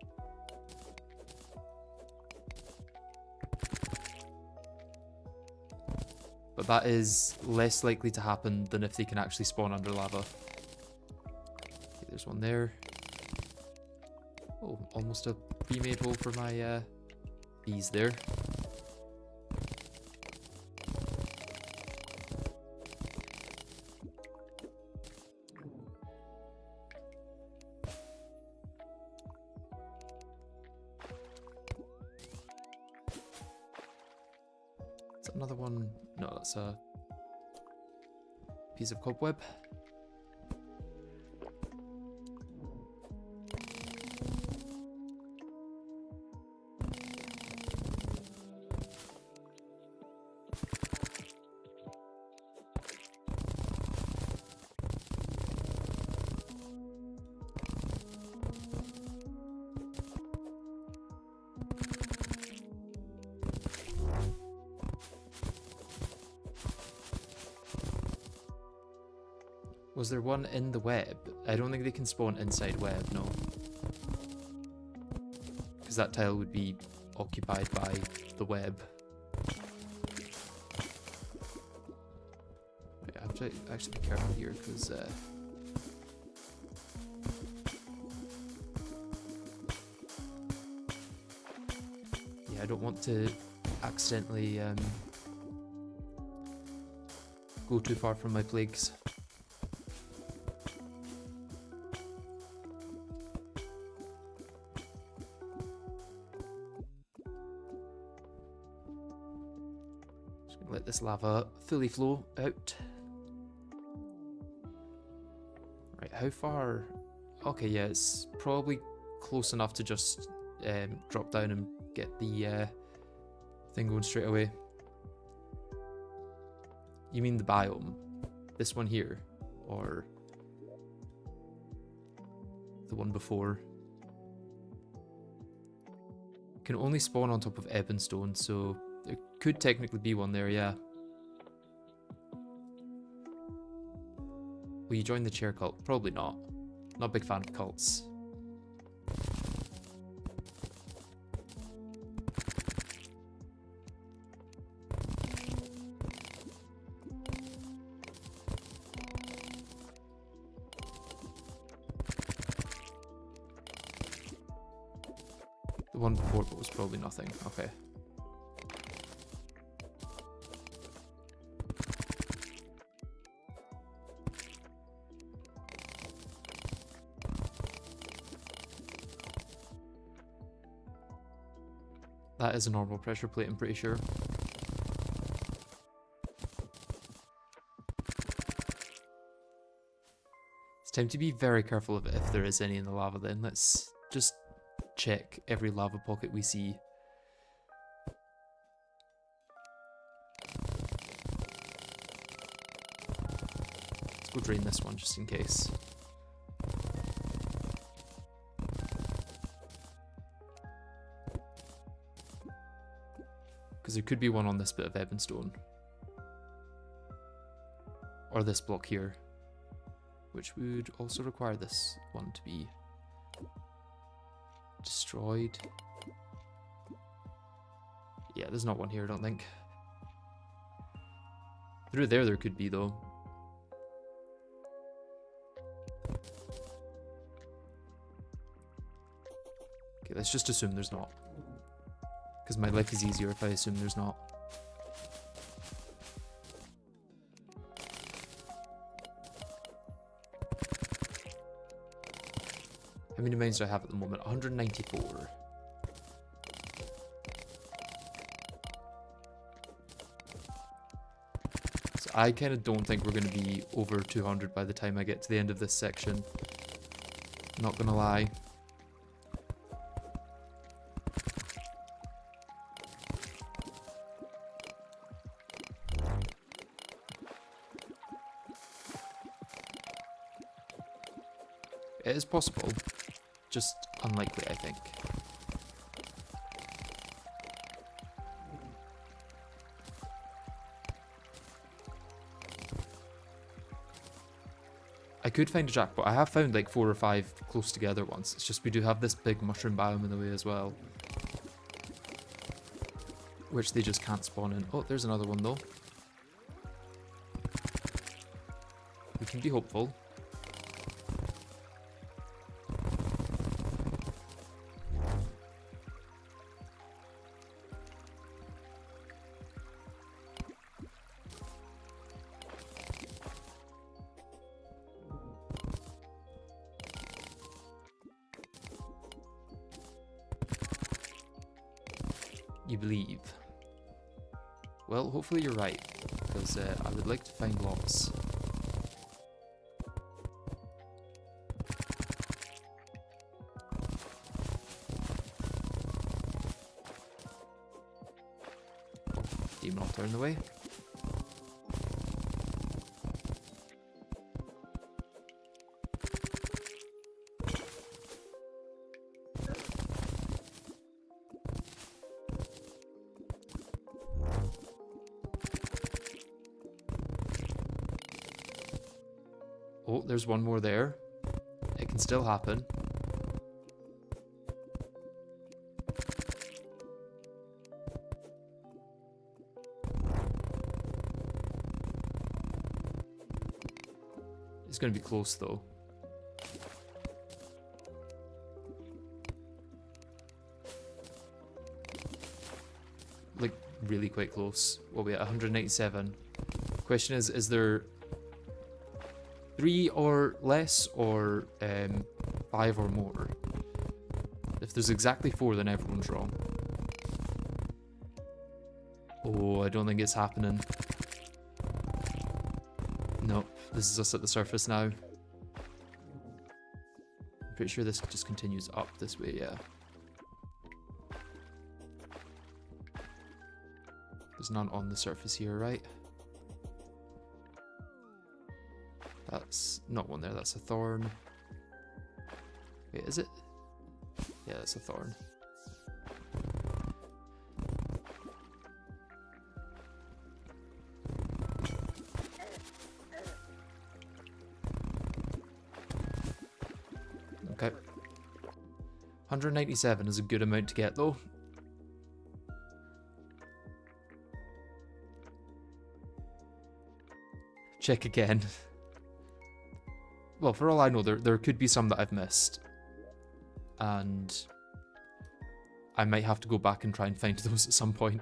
But that is less likely to happen than if they can actually spawn under lava. Okay, there's one there. Oh, almost a pre-made hole for my bees there. Is that another one? No, that's a piece of cobweb. Was there one in the web? I don't think they can spawn inside web, no. Because that tile would be occupied by the web. Right, I have to actually be careful here because yeah, I don't want to accidentally go too far from my plagues. Let this lava fully flow out. Right, how far? Okay, yeah, it's probably close enough to just drop down and get the thing going straight away. You mean the biome? This one here? Or the one before? Can only spawn on top of ebonstone, so there could technically be one there, yeah. Will you join the chair cult? Probably not. Not a big fan of cults. The one before was probably nothing. Okay. That is a normal pressure plate, I'm pretty sure. It's time to be very careful of it if there is any in the lava then. Let's just check every lava pocket we see. Let's go drain this one just in case. Because there could be one on this bit of ebonstone. Or this block here. Which would also require this one to be destroyed. Yeah, there's not one here, I don't think. Through there could be, though. Okay, let's just assume there's not. Because my life is easier if I assume there's not. How many mines do I have at the moment? 194. So I kind of don't think we're going to be over 200 by the time I get to the end of this section. Not going to lie. It is possible, just unlikely, I think. I could find a jackpot. I have found like 4 or 5 close together once. It's just we do have this big mushroom biome in the way as well, which they just can't spawn in. Oh, there's another one though. We can be hopeful. You believe. Well, hopefully you're right, because I would like to find lots. Demon altar in the way. Oh, there's one more there. It can still happen. It's going to be close though. Like, really quite close. What are we at? 187. Question is there 3 or less, or 5 or more? If there's exactly 4, then everyone's wrong. Oh, I don't think it's happening. Nope, this is us at the surface now. I'm pretty sure this just continues up this way, yeah. There's none on the surface here, right? That's not one there, that's a thorn. Wait, is it? Yeah, that's a thorn. Okay. 197 is a good amount to get though. Check again. Well, for all I know, there could be some that I've missed. And I might have to go back and try and find those at some point.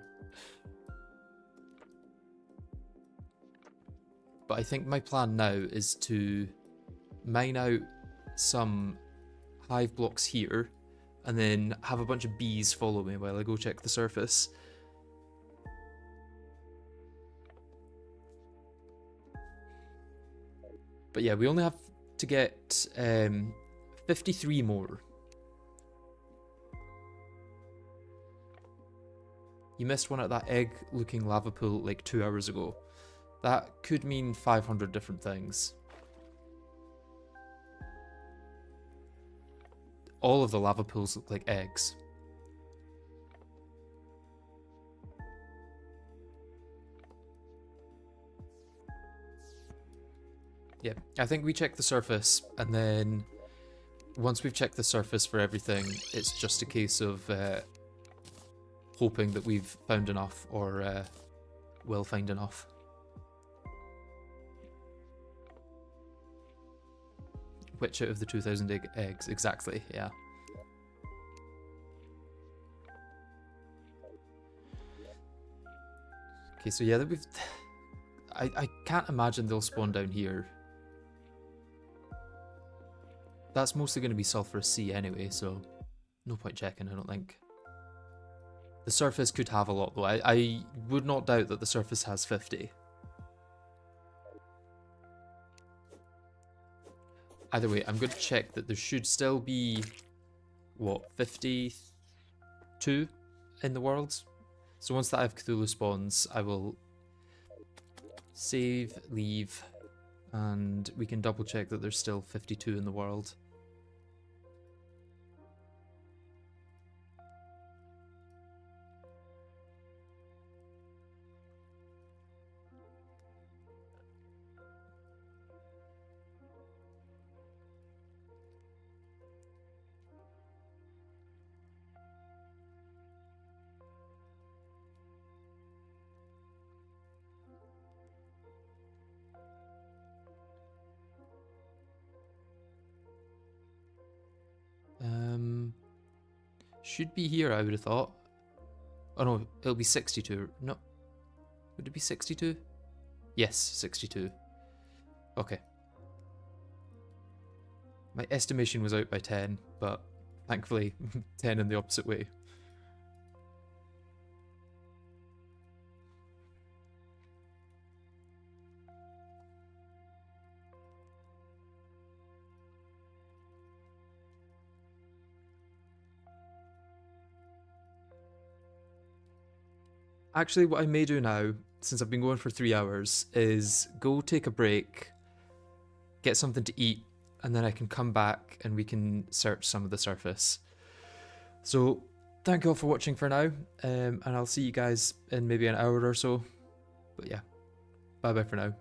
But I think my plan now is to mine out some hive blocks here, and then have a bunch of bees follow me while I go check the surface. But yeah, we only have to get 53 more. You missed one at that egg looking lava pool like 2 hours ago. That could mean 500 different things. All of the lava pools look like eggs. Yeah, I think we check the surface, and then once we've checked the surface for everything, it's just a case of hoping that we've found enough, or will find enough. Which out of the 2,000 eggs? Exactly, yeah. Okay, so yeah, that we've... I can't imagine they'll spawn down here. That's mostly going to be sulfurous sea anyway, so no point checking, I don't think. The surface could have a lot though. I would not doubt that the surface has 50. Either way, I'm going to check that there should still be, what, 52 in the world? So once that Hive Cthulhu spawns, I will save, leave, and we can double check that there's still 52 in the world. should be here, I would have thought. Oh no, it'll be 62. No. Would it be 62? Yes, 62. Okay. My estimation was out by 10, but thankfully 10 in the opposite way. Actually, what I may do now, since I've been going for 3 hours, is go take a break, get something to eat, and then I can come back and we can search some of the surface. So, thank you all for watching for now, and I'll see you guys in maybe an hour or so. But yeah, bye bye for now.